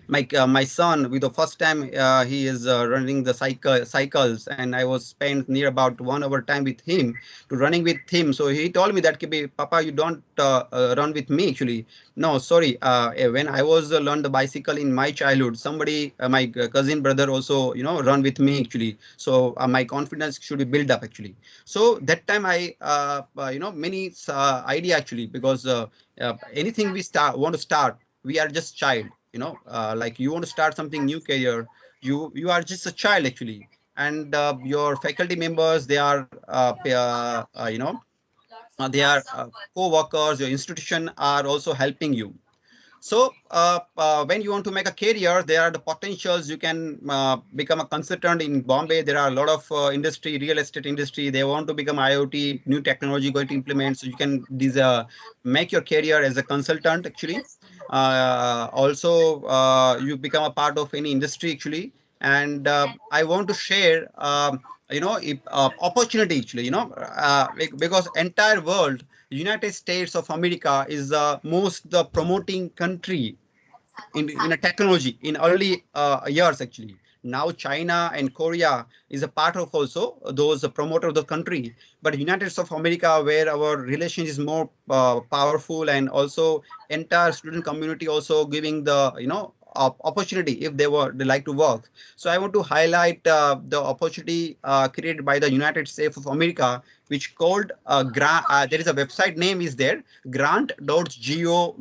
my son with the first time he is running the cycles, and I was spent near about 1 hour time with him to running with him. So he told me that, "Kibi, Papa, you don't run with me actually." No, sorry. When I was learned the bicycle in my childhood, somebody, my cousin brother also, run with me actually. So my confidence should be built up actually. So that time I, many idea actually, because anything we want to start, we are just child, like you want to start something new career, you are just a child actually. And your faculty members, they are they are co-workers, your institution are also helping you. So when you want to make a career, there are the potentials. You can become a consultant in Bombay. There are a lot of industry, real estate industry. They want to become IoT, new technology going to implement. So you can make your career as a consultant actually. Also, you become a part of any industry actually. And I want to share, opportunity actually. Because entire world, United States of America is the most the promoting country in a technology in early years actually. Now China and Korea is a part of also those promoter of the country, but United States of America, where our relation is more powerful, and also entire student community also giving the opportunity if they like to work. So I want to highlight the opportunity created by the United States of America, which called grant. There is a website name is there, grant.gov,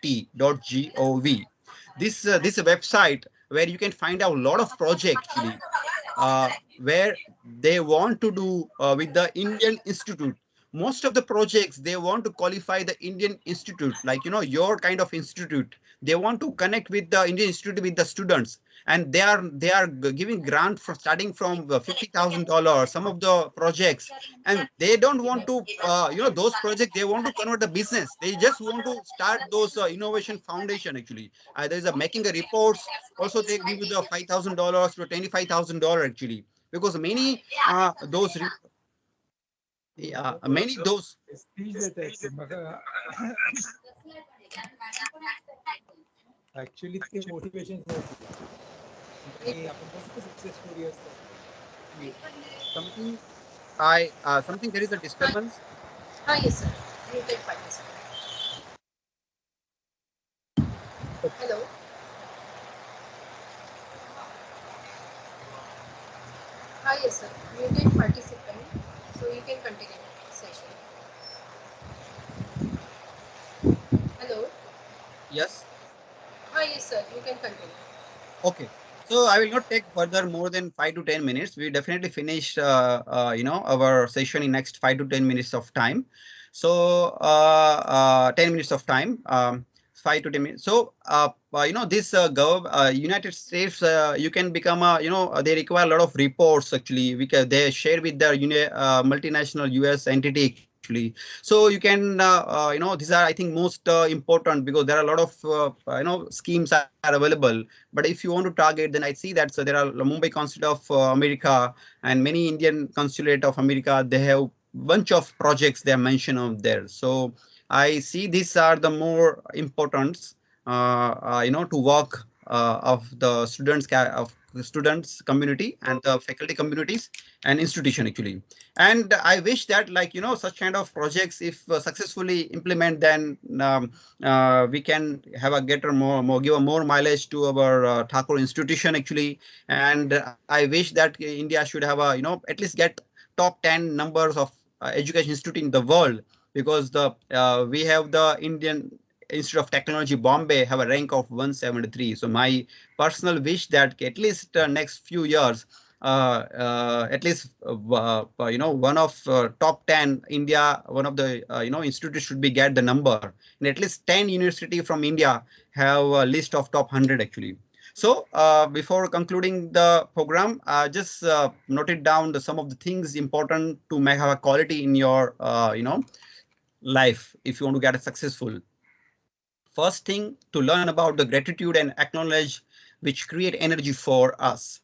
grant.gov. This website where you can find out a lot of projects actually, where they want to do with the Indian Institute. Most of the projects they want to qualify the Indian Institute, like your kind of institute. They want to connect with the Indian Institute with the students, and they are giving grant for starting from $50,000. Some of the projects, and they don't want to those projects. They want to convert the business. They just want to start those innovation foundation actually. There's a making the reports. Also, they give you the $5,000 to $25,000 actually, because many those yeah, many those speech देता येते म्हाका actually ते motivation आणि आपण कसं success story असतात something something, there is a disturbance. Ah, yes, sir. You can participate. Hello. Ah, yes, sir. You can participate. So you can continue the session. Hello. Yes. Ah, yes, sir. You can continue. Okay. So I will not take further more than 5 to 10 minutes. We definitely finish, our session in next 5 to 10 minutes of time. So 10 minutes of time, 5 to 10 minutes. So this United States, you can become a, they require a lot of reports actually. They share with the multinational US entity actually. So you can, these are I think most important, because there are a lot of schemes are available. But if you want to target, then I see that so there are Mumbai Consulate of America and many Indian Consulate of America. They have bunch of projects they are mentioned on there. So I see these are the more important, to work of the of the students community and the faculty communities and institution actually. And I wish that, like, such kind of projects, if successfully implement, then we can have a get a more give a more mileage to our Thakur institution actually. And I wish that India should have a, at least get top 10 numbers of education institute in the world, because the we have the Indian Institute of Technology, Bombay, have a rank of 173. So my personal wish that at least next few years, at least one of top 10 India, one of the institutes should be get the number, and at least 10 university from India have a list of top 100 actually. So before concluding the program, just noted down some of the things important to make have a quality in your life if you want to get a successful. First thing, to learn about the gratitude and acknowledge which create energy for us.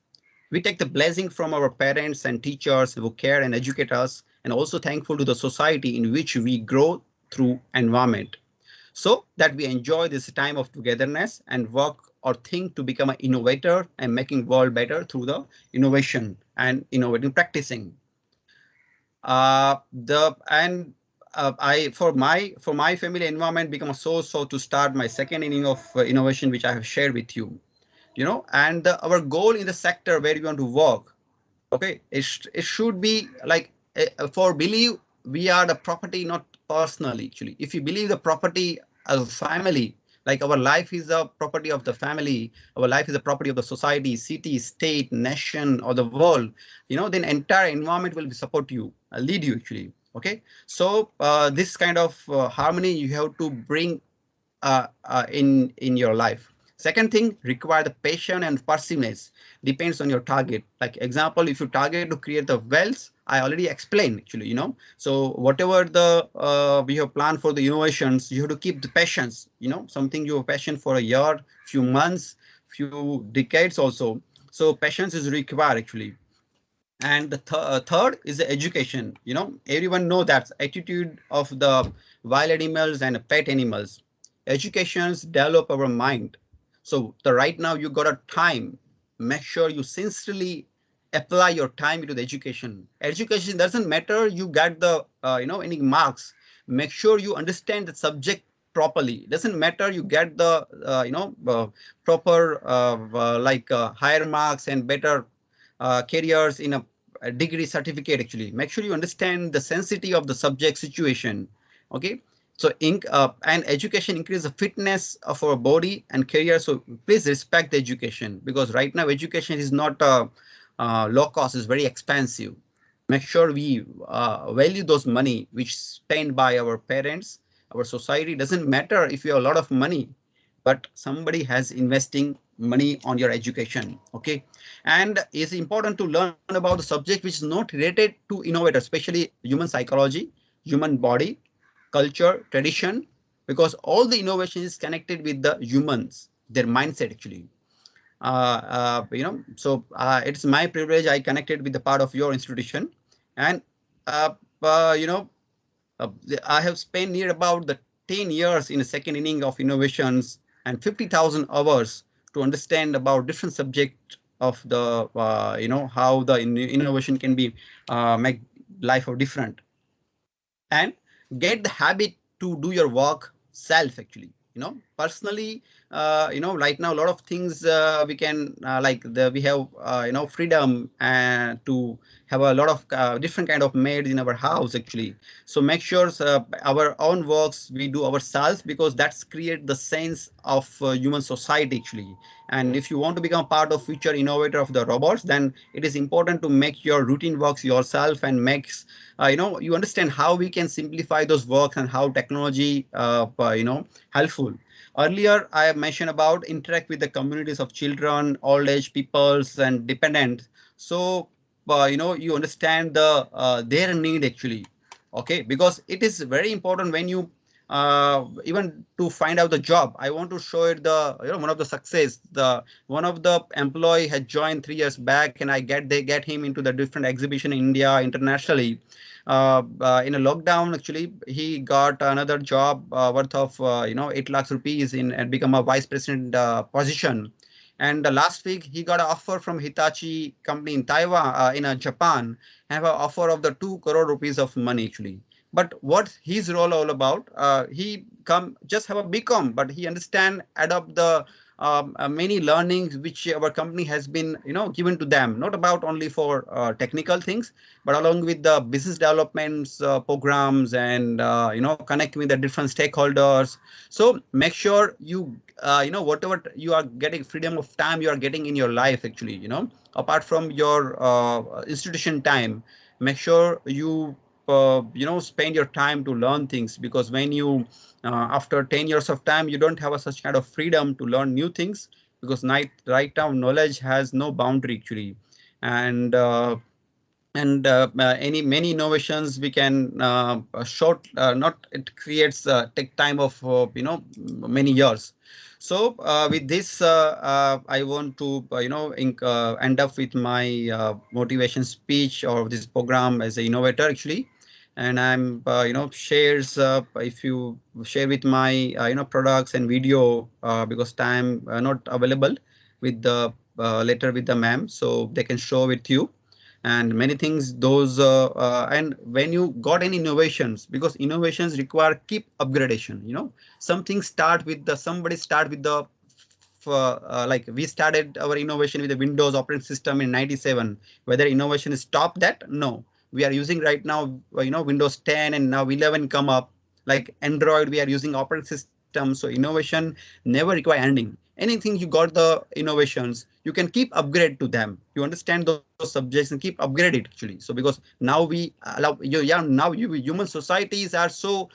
We take the blessing from our parents and teachers who care and educate us, and also thankful to the society in which we grow through environment, so that we enjoy this time of togetherness and work or think to become an innovator and making world better through the innovation and innovative practicing. The and I for my family environment become a source so to start my second inning of innovation which I have shared with you. And our goal in the sector where we want to work, okay, it should be like for believe we are the property, not personally actually. If you believe the property as a family, like our life is the property of the family, our life is the property of the society, city, state, nation, or the world, then entire environment will support you, lead you actually. Okay, so this kind of harmony you have to bring in your life. Second thing, require the patience and perseverance. Depends on your target. Like example, if you target to create the wealth, I already explained actually. So whatever the we have planned for the innovations, you have to keep the patience. Something you have passion for a year, few months, few decades also. So patience is required actually. And the third is the education. Everyone know that attitude of the wild animals and pet animals. Educations develop our mind. So the right now you got a time, make sure you sincerely apply your time into the education. Education doesn't matter you get the any marks. Make sure you understand the subject properly. Doesn't matter you get the proper higher marks and better careers in a degree certificate actually. Make sure you understand the sensitivity of the subject situation. Okay, so and education increase the fitness of our body and career. So please respect the education, because right now education is not low cost, is very expensive. Make sure we value those money which spent by our parents, our society. Doesn't matter if you have a lot of money, but somebody has investing money on your education. Okay, and it's important to learn about the subject which is not related to innovator, especially human psychology, human body, culture, tradition, because all the innovation is connected with the humans, their mindset actually. So it's my privilege I connected with the part of your institution. And uh, uh, you know I have spent near about the 10 years in a second inning of innovations and 50,000 hours to understand about different subject of the how the innovation can be make life of different, and get the habit to do your work self actually. Personally, right now a lot of things we can we have freedom and to have a lot of different kind of maids in our house actually. So make sure our own works we do ourselves, because that's create the sense of human society actually. And if you want to become part of future innovator of the robots, then it is important to make your routine works yourself and makes you understand how we can simplify those works and how technology helpful. Earlier I have mentioned about interact with the communities of children, old age peoples and dependents. So you understand their need actually. Okay, because it is very important when you even to find out the job. I want to show it the one of the success. The one of the employee had joined 3 years back, and they get him into the different exhibition in India internationally. In a lockdown, actually, he got another job worth of 8 lakhs rupees in and become a vice president position. And last week he got an offer from Hitachi company in Taiwan, in Japan, have an offer of the 2 crore rupees of money actually. But what's his role all about? He come just have a BCom, but he understand, adopt the many learnings which our company has been, given to them, not about only for technical things, but along with the business developments programs, and connect with the different stakeholders. So make sure whatever you are getting, freedom of time you are getting in your life, actually, apart from your institution time, make sure you spend your time to learn things, because when you after 10 years of time, you don't have a such kind of freedom to learn new things, because right now knowledge has no boundary, actually. And any many innovations we can short not it creates take time of many years. So with this I want to end up with my motivation speech or this program as an innovator, actually. And I'm shares, if you share with my products and video, because time not available with the later with the ma'am, so they can show with you and many things those and when you got any innovations, because innovations require keep upgradation, something start with the somebody start with the like we started our innovation with the Windows operating system in 97. Whether innovation is stop that? No, we are using right now Windows 10, and now 11 come up. Like Android, we are using operating system. So innovation never require ending. Anything you got the innovations, you can keep upgrade to them. You understand those subjects and keep upgrade it, actually. So because now we allow you, yeah, now human societies are so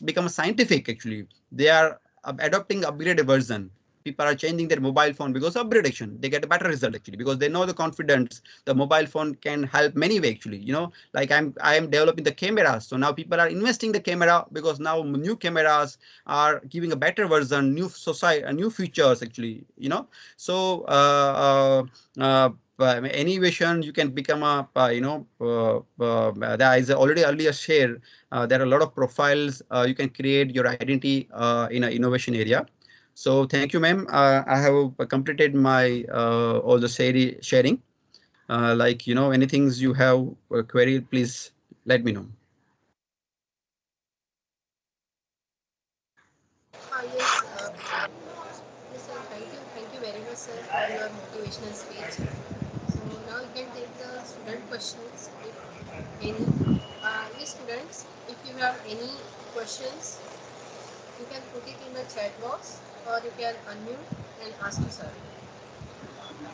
become scientific, actually. They are adopting upgraded version. People are changing their mobile phone because of upgradation. They get a better result, actually, because they know the confidence the mobile phone can help many way, actually. Like I am developing the cameras, so now people are investing the camera, because now new cameras are giving a better version, new society, new features, actually. So any vision you can become a there is already earlier shared. There are a lot of profiles you can create your identity in an innovation area. So thank you, ma'am. I have completed my all the sharing. Like anything you have query, please let me know. Yes, yes, sir. Thank you very much, sir, for your motivational speech. So now you can take the student questions, if any. Yes, students, if you have any questions, you can put it in the chat box, or you can unmute and ask to sir.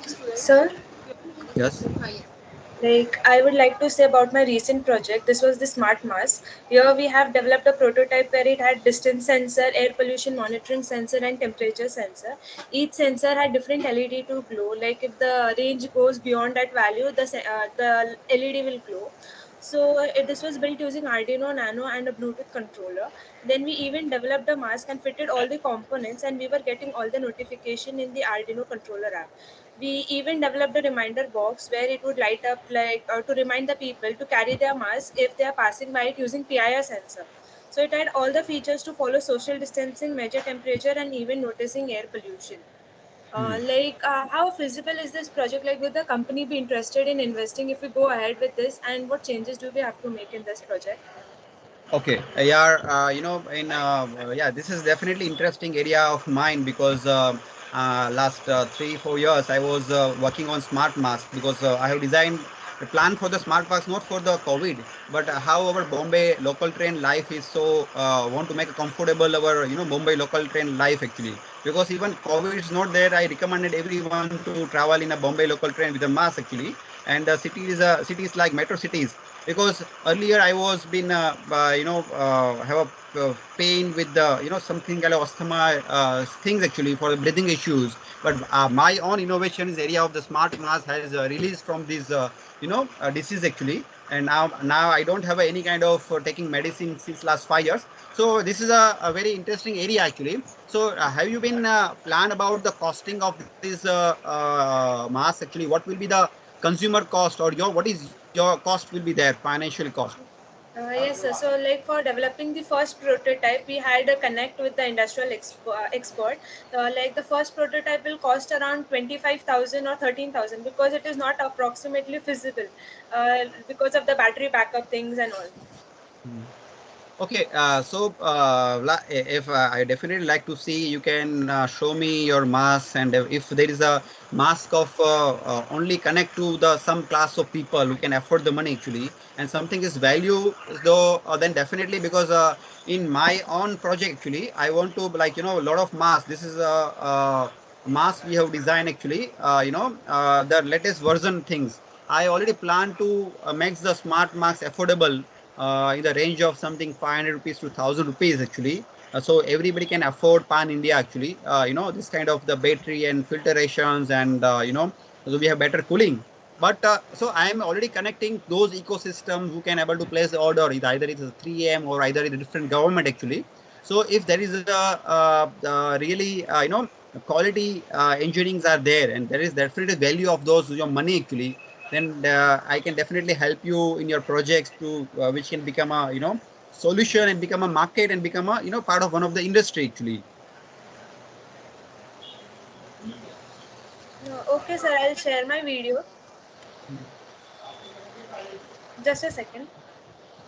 Yes, students, Sir, if you have any Yes. question, yes. like I would like to say about my recent project. This was the smart mask. Here we have developed a prototype where it had distance sensor, air pollution monitoring sensor, and temperature sensor. Each sensor had different LED to glow. Like if the range goes beyond that value, the LED will glow. So this was built using Arduino Nano and a Bluetooth controller. Then we even developed a mask and fitted all the components, and we were getting all the notification in the Arduino controller app. We even developed a reminder box where it would light up like to remind the people to carry their mask if they are passing by it using PIR sensor. So it had all the features to follow social distancing, measure temperature, and even noticing air pollution. Hmm. How feasible is this project? Like, would the company be interested in investing if we go ahead with this? And what changes do we have to make in this project? Okay, yeah, in yeah, this is definitely interesting area of mine, because last 3 4 years I was working on smart mask, because I have designed the plan for the smart mask, not for the COVID, but how our Bombay local train life is so want to make a comfortable our Bombay local train life, actually. Because even COVID is not there, I recommended everyone to travel in a Bombay local train with a mask, actually. And cities like metro cities, because earlier I was been have a pain with the something kind of asthma things, actually, for the breathing issues. But my own innovation is area of the smart mask has released from this disease, actually. And now I don't have any kind of taking medicine since last 5 years. So this is a very interesting area, actually. So have you been plan about the costing of this mask, actually? What will be the consumer cost, or your what is your cost will be there, financial cost? Yes, sir. So, like for developing the first prototype, we had a connect with the industrial expert. Like the first prototype will cost around 25,000 or 13,000 because it is not approximately feasible because of the battery backup things and all. Okay, if I definitely like to see, you can show me your mask, and if there is a mask of only connect to the some class of people who can afford the money actually, and something is value, though, then definitely because in my own project actually, I want to like a lot of mask. This is a mask we have designed actually, the latest version things. I already plan to make the smart masks affordable in the range of something 500 rupees to 1000 rupees actually. So everybody can afford pan India actually. This kind of the battery and filtrations and so we have better cooling. But so I am already connecting those ecosystems who can able to place the order. Either it is a 3M or either it is a different government actually. So if there is a really quality engineerings are there and there is definitely value of those your money actually, then I can definitely help you in your projects to which can become a solution and become a market and become a part of one of the industry actually. No, okay, sir. I'll share my video. Just a second.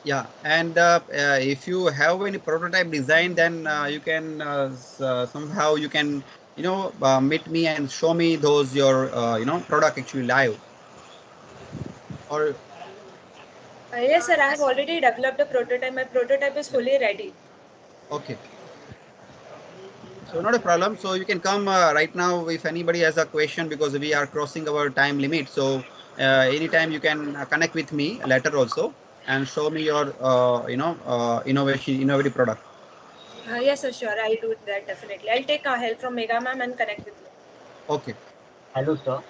Yeah, and if you have any prototype design, then you can somehow you can meet me and show me those your product actually live. Or Yes, sir. I have already developed a prototype. My prototype is fully ready. okay, so not a problem. So you can come right now if anybody has a question because we are crossing our time limit. So anytime you can connect with me later also and show me your innovative product. Yes, sir. Sure. I'll do that definitely. I'll take help from Mega Ma'am and connect with you. Okay, Hello, sir.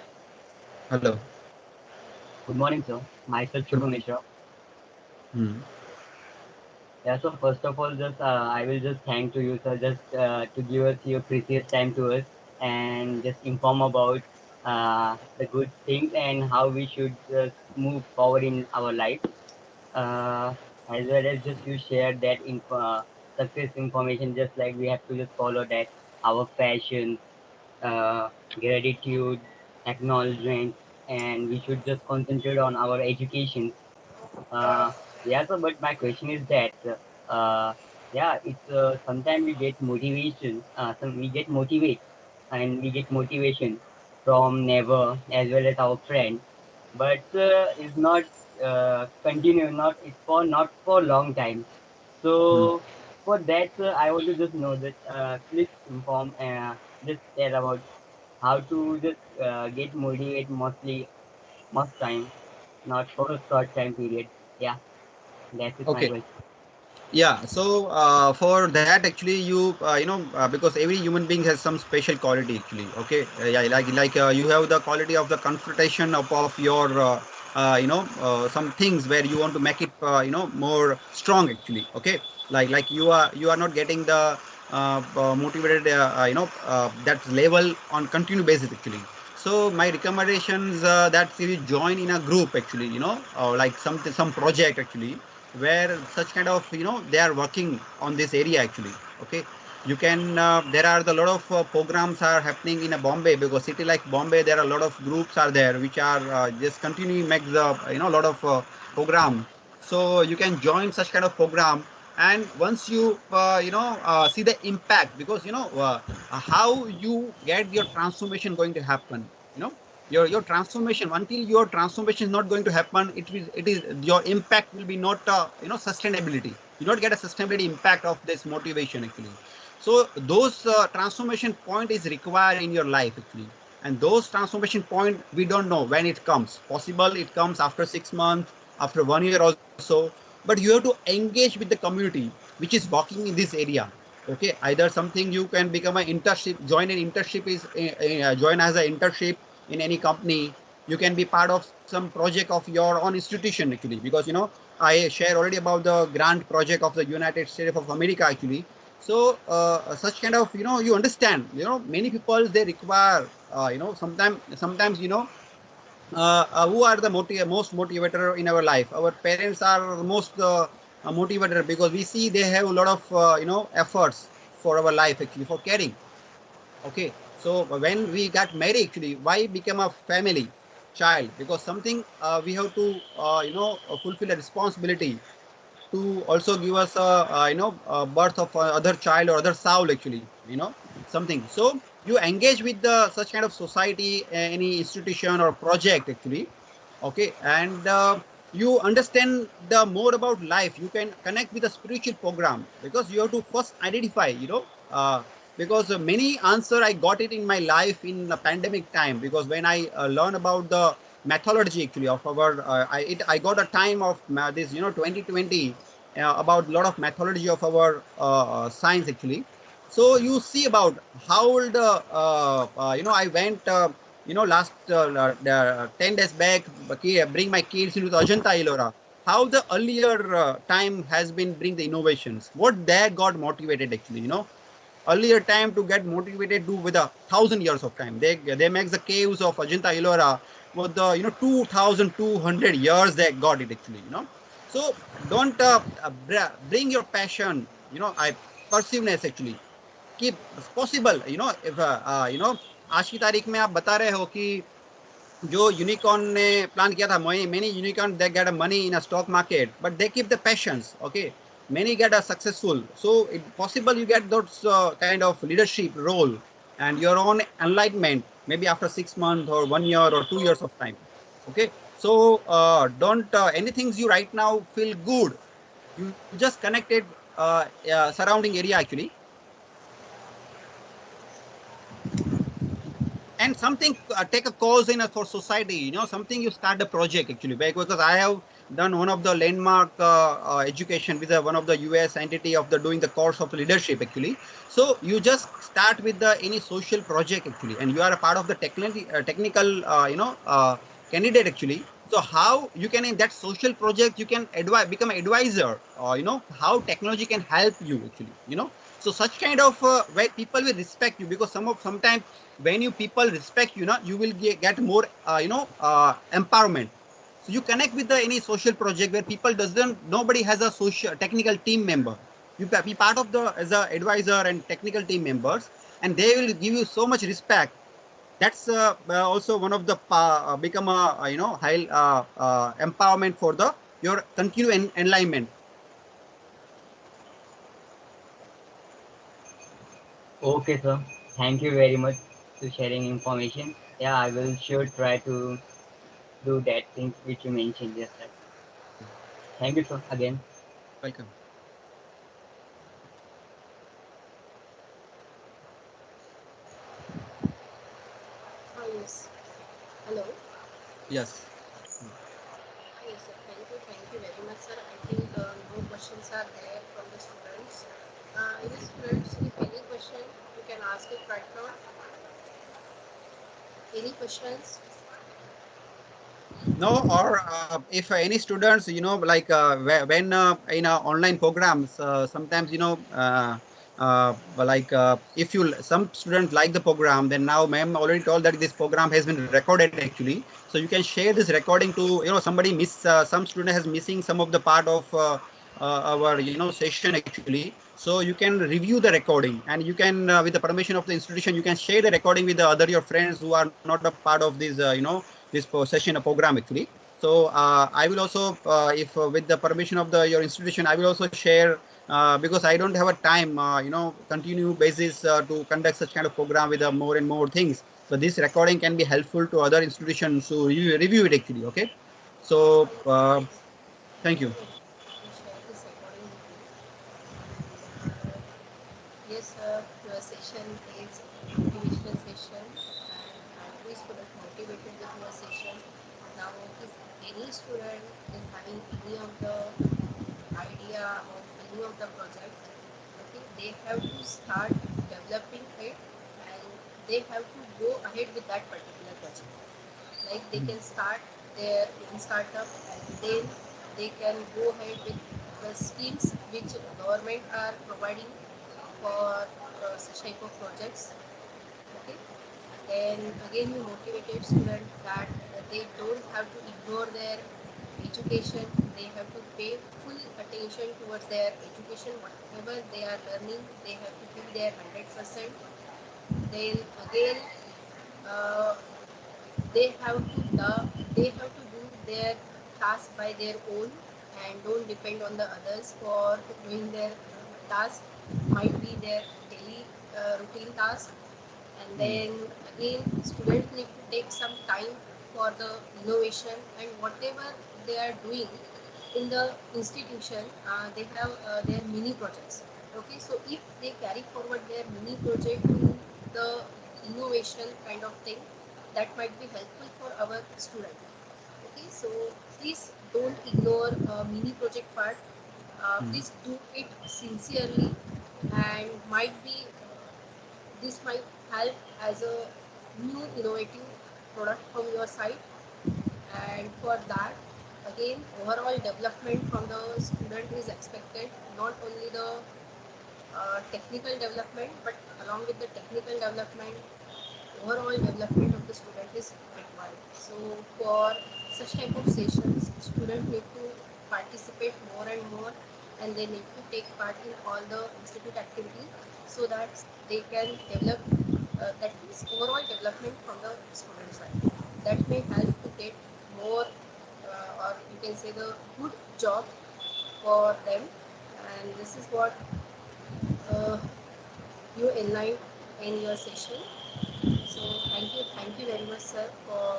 hello. Good morning, sir. Myself, Shubham Mishra. Hmm. Yeah, so first of all, just I will just thank to you, sir, just to give us your precious time to us and just inform about the good things and how we should just move forward in our life. Uh, as well as just you share that success information, just like we have to just follow that our passions, gratitude, acknowledgement, and we should just concentrate on our education. Uh, yeah, so but my question is that, yeah, it's sometimes we get motivation, we get motivate and we get motivation from neighbor as well as our friend, but it's not continue, not it's for not for long time. Hmm. So for that, I want to just know that please inform, just tell about how to just get motivate mostly most time, not for a short time period. Yeah. That is my Okay. question. Yeah, so for that actually because every human being has some special quality actually. Okay, yeah, like you have the quality of the confrontation of your some things where you want to make it more strong actually. Okay, like you are not getting the motivated that level on continue basis actually. So my recommendations that you join in a group actually, like some project actually where such kind of they are working on this area actually. Okay, you can there are the lot of programs are happening in a Bombay because city like Bombay there are a lot of groups are there which are just continuing make the lot of program. So you can join such kind of program, and once you see the impact because how you get your transformation going to happen. Your transformation, until your transformation is not going to happen, it is your impact will be not sustainability. You not get a sustainability impact of this motivation actually. So those transformation point is required in your life actually, and those transformation point we don't know when it comes. Possible it comes after 6 months, after 1 year also, but you have to engage with the community which is working in this area. Okay, either something you can become an internship, join an internship is join as an internship in any company. You can be part of some project of your own institution actually, because I share already about the grant project of the United States of America actually. So such kind of you understand, many people they require sometimes who are the most motivator in our life. Our parents are most motivator because we see they have a lot of efforts for our life actually for caring. Okay, so when we got married, actually, why become a family child? Because something we have to fulfill a responsibility. to also give us a birth of other child or other soul actually, something. So you engage with the such kind of society, any institution or project actually, okay, and you understand the more about life. You can connect with a spiritual program because you have to first identify, because many answer I got it in my life in the pandemic time, because when I learn about the methodology actually of our I got a time of this 2020 about a lot of methodology of our science actually. So you see about how old I went last 10 days back, bring my kids into the Ajanta Ellora. How the earlier time has been bring the innovations, what they got motivated actually, earlier time to get motivated to with 1,000 years of time. They make the caves of Ajanta Ellora with the 2,200 years they got it actually. So don't bring your passion. I persiveness actually keep possible. If आज की तारीख में आप बता रहे हो कि जो यूनिकॉर्न ने प्लान किया था, many unicorn they get a money in a stock market, but they keep the passions, okay. Many get a successful, so it possible you get those kind of leadership role and your own enlightenment maybe after 6 months or 1 year or 2 years of time, okay. So don't anything you right now feel good, you just connected surrounding area actually, and something take a cause in for society, something you start a project actually, because I have done one of the landmark education with one of the US entity of the doing the course of leadership actually. So you just start with the any social project actually, and you are a part of the technical candidate actually. So how you can in that social project you can advise become an advisor, how technology can help you actually, so such kind of where people will respect you, because sometimes when you people respect you, you will get more empowerment. So you connect with the any social project where people doesn't nobody has a social technical team member. You be part of the as a advisor and technical team members, and they will give you so much respect. That's also one of the become a high empowerment for the your continue enlightenment. Okay, sir. Thank you very much to sharing information. Yeah, I will sure try to do that things which you mentioned just that. Thank you, sir, again. Welcome. Yes. Hello. Yes. Yes, sir. Thank you very much, sir. I think no questions are there from the students. Yes, students, if any question, you can ask it right now. Any questions? No, or if any students, like when in online programs, sometimes, like if you some students like the program, then now ma'am already told that this program has been recorded actually. So you can share this recording to, somebody miss, some student has missing some of the part of our, session actually. So you can review the recording, and you can, with the permission of the institution, you can share the recording with the other your friends who are not a part of this, this session a program actually. So I will also, if with the permission of the your institution, I will also share, because I don't have a time, continue basis to conduct such kind of program with more and more things. So this recording can be helpful to other institutions to review it actually. Okay. So Yes. thank you. We'll share this recording with you. And yes, your session is motivational session, and every student motivated with your session. Now, if any student is having any of the idea of any of the project, okay, they have to start developing it, and they have to go ahead with that particular project. Like they can start their own startup, and then they can go ahead with the schemes which government are providing for such type of projects. Okay, then again you motivated student that they don't have to ignore their education. They have to pay full attention towards their education. Whatever they are learning, they have to give their 100%. Then again, uh, they have to do their task by their own, and don't depend on the others for doing their task. Might be their daily routine task. And Mm. then again, students need to take some time for the innovation and whatever they are doing in the institution. They have their mini projects. Okay, so if they carry forward their mini project in the innovation kind of thing, that might be helpful for our student. Okay, so please don't ignore mini project part. Mm. Please do it sincerely, and might be this might help as a new innovative product from your side. And for that, again, overall development from the student is expected, not only the technical development, but along with the technical development, overall development of the student is required. So for such type of sessions, students need to participate more and more, and they need to take part in all the institute activity so that they can develop, that means overall development from the student side. That may help to get more, or you can say the good job for them. And this is what uh, you enlightened in your session. So thank you very much, sir, for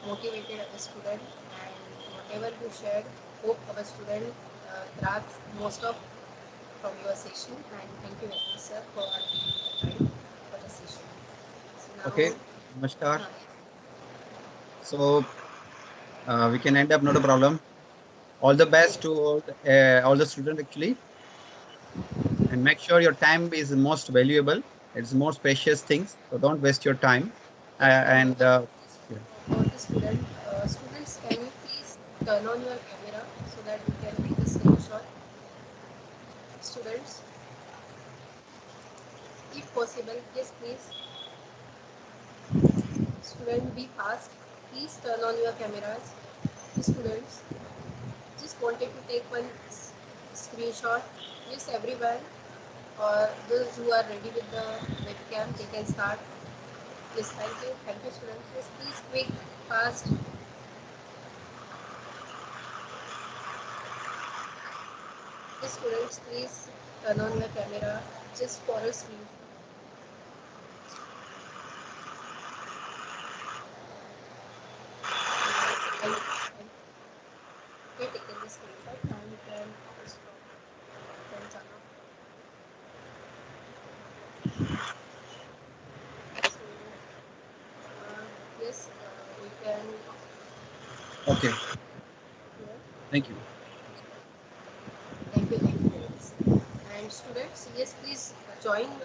motivated our student, and whatever you shared, hope our student grasp most of from your session. And thank you very much, sir, for giving the time for the session. So now, Okay, Namaskar. yes, So we can end up, not a problem. All the best to yes, all the students actually, and make sure your time is most valuable. It's most precious things. So don't waste your time. And yeah. for the students, can you please turn on your camera so that we can take a screenshot? Students, if possible, yes, please. Student, be fast. Please turn on your cameras. Students, just wanted to take one screenshot. Yes, everyone, or those who are ready with the webcam, they can start. Yes, thank you, students. Yes, please, quick, fast. Yes, students, please turn on your camera just for a screenshot. Yes, I okay, taken the screenshot. Now you can stop. Then turn off. So, yes, we can Okay. here. Thank you. Thank you very much. And students, yes, please join